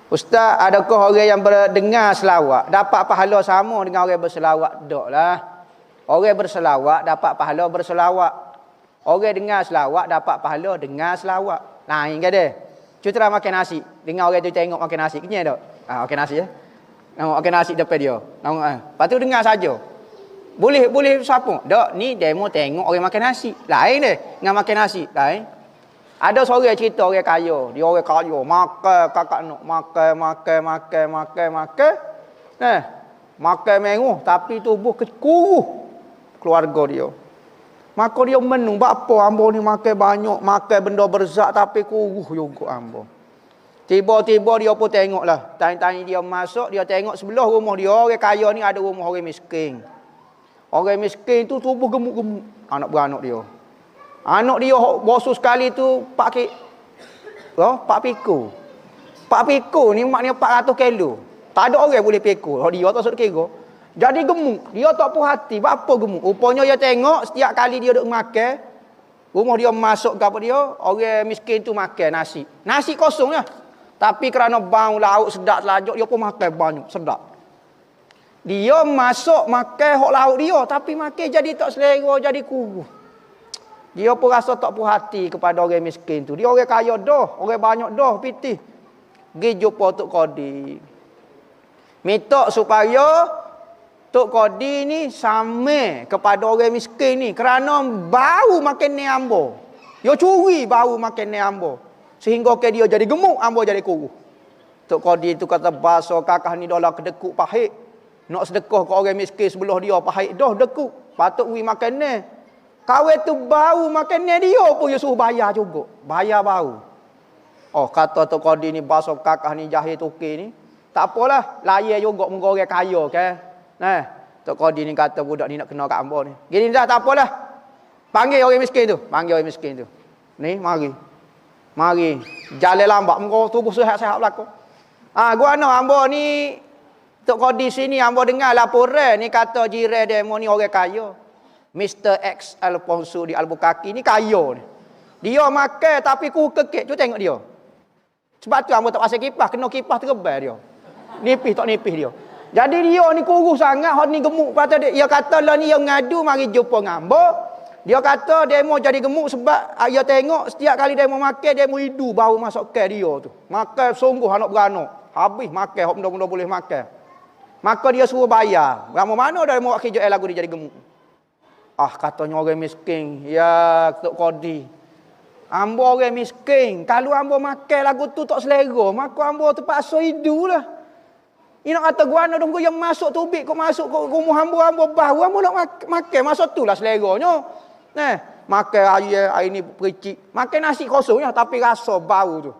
Ustaz, adakah orang yang berdengar selawat dapat pahala sama dengan orang berselawat? Taklah. Orang berselawat dapat pahala berselawat. Orang dengar selawat dapat pahala dengar selawat. Lain ke dia? Cutera makan nasi. Dengar orang tu tengok makan nasi. Kenyai tak? Makan nasi ya. Nampak makan nasi depan dia. Lepas tu dengar saja. Boleh siapa? Tak, ni demo tengok orang makan nasi. Lain dia. Dengan makan nasi. Lain. Ada seorang cerita orang kaya. Dia orang kaya. Makan kakak nak. Makan. Makan menguh. Tapi tubuh kekuruh keluarga dia. Maka dia menung, apa hamba ni makan banyak, makan benda berzat tapi kuruh juga hamba. Tiba-tiba dia pun tengoklah. Tanya-tanya dia masuk, dia tengok sebelah rumah dia, orang kaya ni ada rumah orang miskin. Orang miskin tu tubuh gemuk-gemuk. Anak beranak dia. Anak dia bosu sekali tu Pak Piko. Pak Piko ni maknanya 400 kilo. Tak ada orang boleh piko. Dia tak sedar kira. Jadi gemuk. Dia tak puas hati. Apa gemuk? Rupanya dia tengok setiap kali dia duk makan, rumah dia masuk ke apa dia, orang miskin tu makan nasi. Nasi kosong ya. Tapi kerana bau lauk sedap selajak, dia pun makan banyak, sedap. Dia masuk makan hok lauk dia, tapi makan jadi tak selera, jadi kuruh. Dia pun rasa tak puas hati kepada orang miskin tu. Dia orang kaya dah, orang banyak dah pitih. Pergi jumpa Tok Qadi. Minta supaya Tok Qadi ni sama kepada orang miskin ni kerana bau makan ni ambo. Dia curi bau makan ni ambo. Sehingga ke dia jadi gemuk, ambo jadi kuruh. Tok Qadi tu kata bahasa kakak ni dah kedekuk pahit. Nak sedekah ke orang miskin sebelah dia pahit dah dekuk. Patut wi makan ni. Kawan tu bau makan ni dia pun dia suruh bayar juga. Bayar bau. Kata Tok Qadi ni bahasa kakak ni jahil tukir ni. Tak apalah, layar juga muka orang kaya kan. Tok Qadi ni kata budak ni nak kena kat hamba ni. Gini dah tak apalah. Panggil orang miskin tu. Ni mari. Jalan lambat muka tubuh sihat-sihat belaka. Gua ana hamba ni Tok Qadi sini hamba dengar laporan ni kata jiran demo ni orang kaya. Mr. X Alfonso di Albuquerque ni kaya ni. Dia makan tapi ku kekek. Cuba tengok dia. Sebab tu hamba tak pasal kipas, kena kipas terbang dia. Nipis tak nipis dia. Jadi dia ni kurus sangat, hak ni gemuk patut dia. Dia kata lah ni dia ngadu mari jumpa ngamba. Dia kata demo jadi gemuk sebab dia tengok setiap kali demo makan demo hidu bau masuk ke dia tu. Makan sungguh anak beranak. Habis makan hak benda-benda boleh makan. Maka dia suruh bayar. Berapa mana dah mau kerja lagu dia jadi gemuk. Katanya orang miskin. Ya Tok Qadi. Ambo orang miskin. Kalau ambo makan lagu tu tak selera, maka ambo terpaksa hidulah. Ini nak kata gua nak tunggu yang masuk tubik kau masuk ke rumah hamba bau hamba nak makan masa itulah seleranya. Makan air ni pericik. Makan nasi kosong ya, tapi rasa bau tu.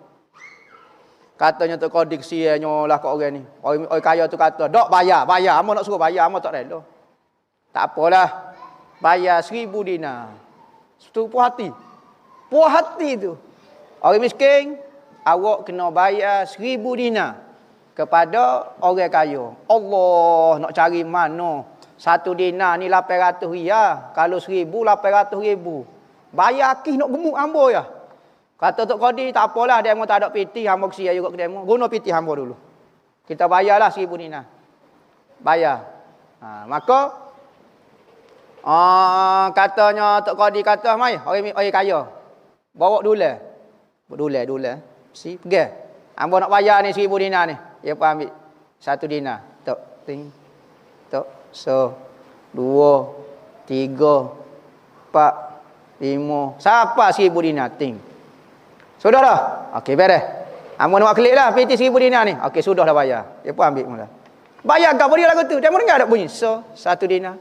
Katanya Tok Qadir kesiannya lah kat orang ni. Orang kaya tu kata, "Dok bayar. Hang nak suruh bayar, hang tak rela." Tak apalah. Bayar 1000 dinar. Itu puas hati. Puas hati tu. Orang miskin, awak kena bayar 1000 dinar kepada orang kaya. Allah nak cari mana? 1 dinar ni 800 riyal. Kalau 1000, 800 ribu. Bayar kis nak gemuk hamba ya. Kata Tok Qadir, tak apalah, demo tak ada piti, hamba kesia juga ke demo. Guna piti hamba dulu. Kita bayarlah 1000 dinar. Bayar. Maka katanya Tok Qadir kata, "Mai, orang kaya. Bawa dule. Si, pergi. Hamba nak bayar ni 1000 dinar ni." Dia pun ambil 1 dinar. Tok, ting. Tok, so, 2, 3, 4, 5. Siapa 1000 dinar? Ting. Sudah dah? Okey, beres. Hamba nak klik lah piti 1000 dinar ni. Okey, sudah dah bayar. Dia pun ambil mula. Bayar kau dia lagu tu. Dia pun enggak ada bunyi. So, 1 dinar.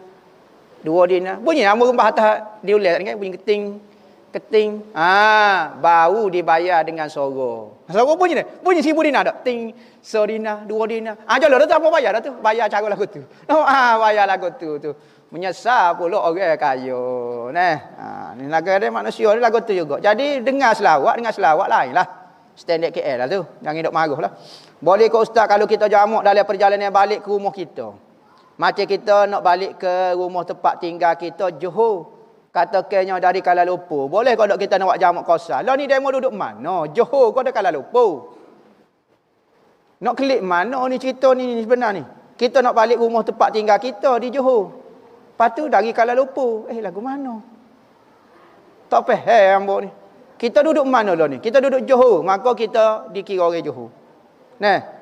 2 dinar. Bunyi hamba rembah atas diulat kan bunyi keting. Baru dibayar dengan sorok. Sorok bunyi ni. Bunyi 1000 dinar tak? Ting, 1 dinar, 2 dinar. Jalan dah tu apa bayar dah tu? Bayar cara lagu tu. Bayar lagu tu. Menyesal pula orang kaya. Ni lagu dia manusia ni lagu tu juga. Jadi dengar selawat lain lah. Standard KL lah tu. Jangan duk marah lah. Boleh ke ustaz kalau kita jamak dalam perjalanan balik ke rumah kita? Macam kita nak balik ke rumah tempat tinggal kita, Johor. Katakannya dari Kuala Lumpur. Boleh kau kita nak buat jamak kosan? Lah ni demo duduk mana? Johor kau ada Kuala Lumpur. Nak klik mana ni cerita ni sebenar ni? Kita nak balik rumah tempat tinggal kita di Johor. Lepas tu dari Kuala Lumpur. Lagu mana? Tak faham hamba ni. Kita duduk mana lah ni? Kita duduk Johor. Maka kita dikira orang Johor.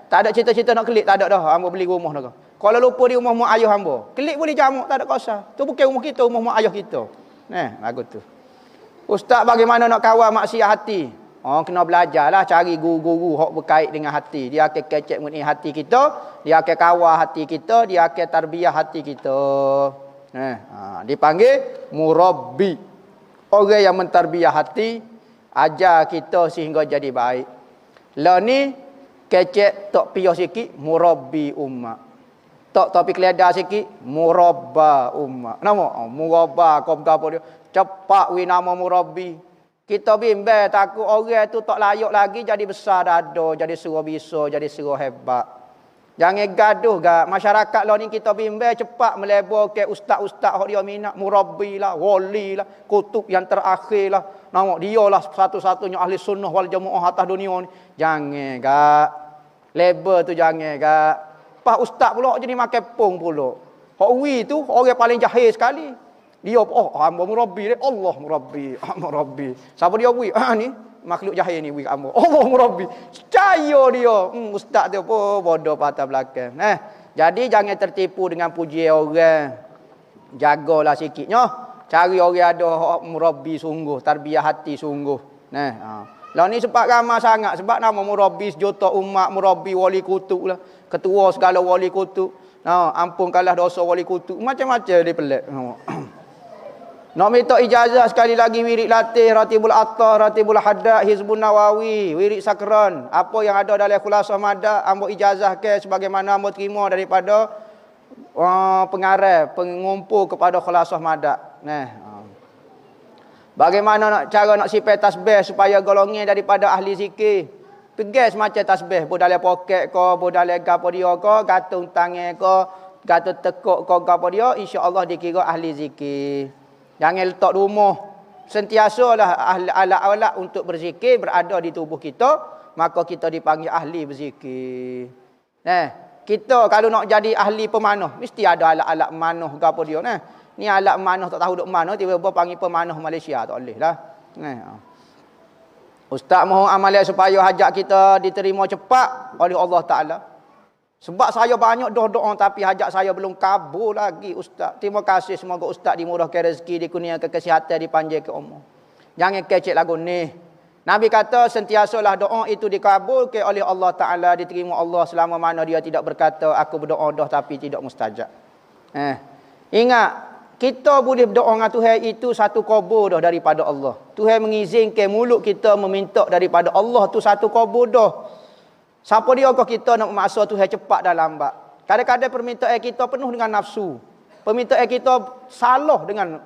Tak ada cerita-cerita nak klik. Tak ada dah. Hamba beli rumah dah. Kuala Lumpur di rumah mak ayah hamba. Klik boleh jamak. Tak ada kuasa. Tu bukan rumah kita. Rumah mak ayah kita. Lagu tu. Ustaz bagaimana nak kawal maksiat hati? Kena belajarlah cari guru-guru hak berkait dengan hati. Dia akan kecek mengenai hati kita. Dia akan kawal hati kita. Dia akan tarbiyah hati kita. Dipanggil murabbi. Orang yang mentarbiyah hati, ajar kita sehingga jadi baik. Lah ni kecek tok piyah sikit, murabbi ummah. Tok topi keledar sikit, murabba ummah. Nama murabba kau apa dia? Cepat wi nama murabbi. Kita bimbang takut orang tu tak layak lagi jadi besar dada, jadi suruh bisa, jadi suruh hebat. Jangan gaduh gak masyarakat lah ni kita bimbang cepat melebur ke ustaz-ustaz hok dia minat murabbi lah, wali lah, kutub yang terakhir lah. Nama dia lah satu-satunya ahli sunnah wal jamaah atas dunia ni. Jangan gak. Label tu jangan gak. Pas ustaz pula jadi makan pung pula. Hok wi tu orang paling jahil sekali. Dia hamba murabbi dia, Allah murabbi. Siapa dia wi? Ni makhluk jahil ni wi hamba. Allah murabbi. Percaya dia. Ustaz tu apa bodoh patah belakang. Jadi jangan tertipu dengan puji orang. Jagalah sikitnya. Cari orang ada murabbi sungguh, tarbiyah hati sungguh. Lah ni sebab ramai sangat sebab nama murabbi sejuta umat, murabbi wali kutub lah. Ketua segala wali kutub. Ampun kalah dosa wali kutub. Macam-macam dia pelik. Nak minta ijazah sekali lagi wirid latih, ratibul attar, ratibul haddad, hizbun nawawi, wirid sakran. Apa yang ada dalam khulasah madah, ambo ijazah ke sebagaimana ambo terima daripada pengarah, pengumpul kepada khulasah madah. Bagaimana cara nak sipai tasbih supaya golongnya daripada ahli zikir? Pergi semacam tasbih, bu dalam poket ke, bu dalam gapo dia ke, gantung tangan ke, gantung tekuk ke gapo dia, insya-Allah dikira ahli zikir. Jangan letak di rumah. Sentiasalah alat-alat untuk berzikir berada di tubuh kita, maka kita dipanggil ahli berzikir. Kita kalau nak jadi ahli pemanah, mesti ada alat-alat manah ke apa dia. Ni alat manah tak tahu duk mana, tiba-tiba panggil pemanah Malaysia, tak boleh lah. Ustaz mohon amalan supaya hajat kita diterima cepat oleh Allah Ta'ala. Sebab saya banyak doa-doa tapi hajat saya belum kabul lagi ustaz. Terima kasih semoga ustaz dimurahkan rezeki, dikurniakan kesihatan, dipanjangkan umur. Jangan kecek lagu ni. Nabi kata sentiasalah doa itu dikabulkan oleh Allah Taala, diterima Allah selama mana dia tidak berkata aku berdoa dah tapi tidak mustajab. Ingat kita boleh berdoa dengan Tuhan itu satu khabar dah daripada Allah. Tuhan mengizinkan mulut kita meminta daripada Allah tu satu khabar dah. Siapa dia kau kita nak memaksa Tuhan cepat dan lambat. Kadang-kadang permintaan kita penuh dengan nafsu. Permintaan kita salah dengan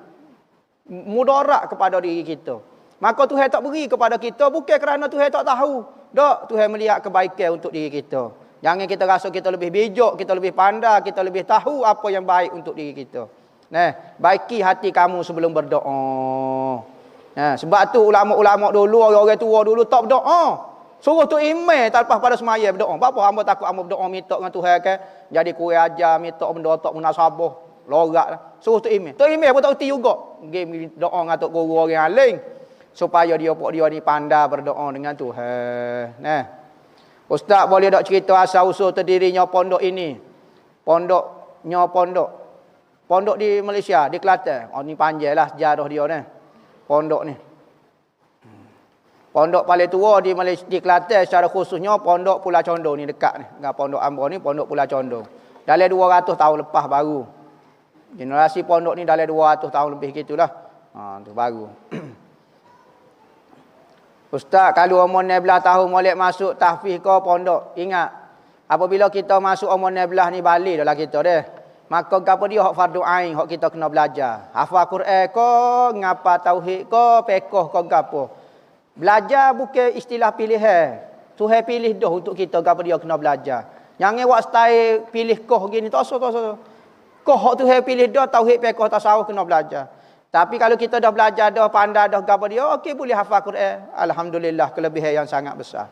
mudarat kepada diri kita. Maka Tuhan tak beri kepada kita bukan kerana Tuhan tak tahu. Tak, Tuhan melihat kebaikan untuk diri kita. Jangan kita rasa kita lebih bijak, kita lebih pandai, kita lebih tahu apa yang baik untuk diri kita. Nah, baiki hati kamu sebelum berdoa. Nah, sebab tu ulama-ulama dulu, orang-orang tua dulu tak berdoa. Suruh tu imam tak lepas pada semaya berdoa. Apa hamba takut hamba berdoa minta dengan Tuhan kan? Jadi kurang ajar minta benda tak munasabah, lorak lah. Suruh tu imam. Tu imam pun tak reti juga. Game doa dengan tok guru orang lain supaya dia ni pandai berdoa dengan Tuhan. Nah. Ustaz boleh tak cerita asal usul terdirinya pondok ini? Pondok di Malaysia, di Kelantan. Oh ni panjanglah sejarah dia ni. Pondok ni. Pondok paling tua di Malaysia, di Kelantan secara khususnya pondok Pulau Condong ni dekat ni. Dengan pondok Ambon ni pondok Pulau Condong. Dalam 200 tahun lepas baru. Generasi pondok ni dalam 200 tahun lebih gitulah. Tu baru. Ustaz, kalau umur 16 tahun molek masuk tahfiz ke pondok, ingat apabila kita masuk umur 16 ni balik dalam kita deh. Maka gapo dia hak fardu ain hak kita kena belajar. Hafal Quran ke, ngapa tauhid ke, fiqh ke gapo. Belajar bukan istilah pilihan. Tuhan pilih dah untuk kita gapo dia kena belajar. Jangan buat style pilih koh gini tak usah. Koh hak Tuhan pilih dah tauhid fiqh tasawuf kena belajar. Tapi kalau kita dah belajar dah pandai dah gapo dia, okey boleh hafal Quran. Alhamdulillah kelebihan yang sangat besar.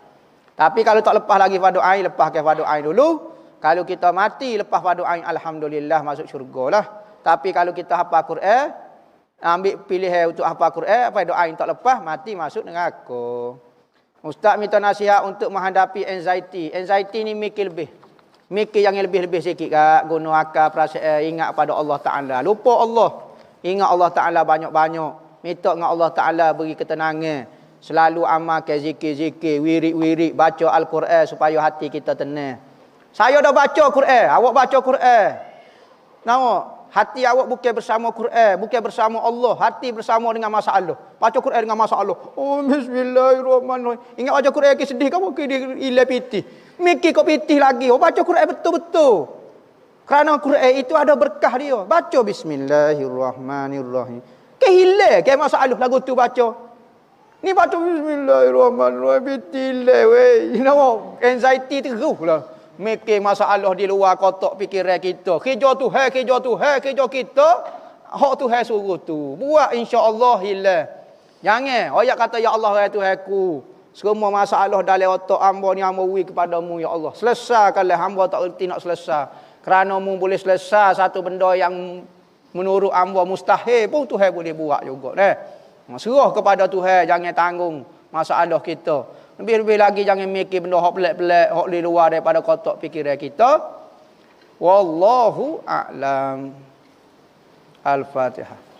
Tapi kalau tak lepas lagi fardu ain, lepaskan fardu ain dulu. Kalau kita mati lepas fardu ain, alhamdulillah masuk syurgalah. Tapi kalau kita hafal Quran, ambil pilihan untuk hafal Quran, fardu ain tak lepas, mati masuk neraka. Ustaz minta nasihat untuk menghadapi anxiety. Anxiety ni mikir lebih. Mikir yang lebih-lebih sikit kak, guna akal perasaan, ingat pada Allah Taala. Lupa Allah. Ingat Allah Ta'ala banyak-banyak. Minta dengan Allah Ta'ala beri ketenangan. Selalu amalkan zikir-zikir, wirid-wirid, baca Al-Quran supaya hati kita tenang. Saya dah baca Quran, awak baca Quran. Nampak? Hati awak bukan bersama Quran, bukan bersama Allah. Hati bersama dengan masalah. Baca Quran dengan masalah. Oh, bismillahirrahmanirrahim. Ingat baca Quran ke sedih kamu ke dia pitih. Mikir kau pitih lagi. Oh, baca Quran betul-betul. Kerana Quran itu ada berkah dia. Baca bismillahirrahmanirrahim. Kehilang ke masalah lagu tu baca. Ni baca bismillahirrahmanirrahim betul weh. You know, anxiety teruslah. Mikir masalah di luar kotak fikiran kita. Kerja Tuhan kerja kita. Hak Tuhan suruh tu. Buat insya-Allah hilang. Jangan ayat kata ya Allah ya Tuhanku. Semua masalah dalam otak hamba ni hamba wi kepadamu ya Allah. Selesaikanlah hamba tak reti nak selesai. Kerana mu boleh selesai satu benda yang menurut hamba mustahil pun Tuhan boleh buat juga. Serah kepada Tuhan, jangan tanggung masalah kita. Lebih-lebih lagi jangan mikir benda hak pelik-pelik, hak di luar daripada kotak fikiran kita. Wallahu a'lam. Al-Fatihah.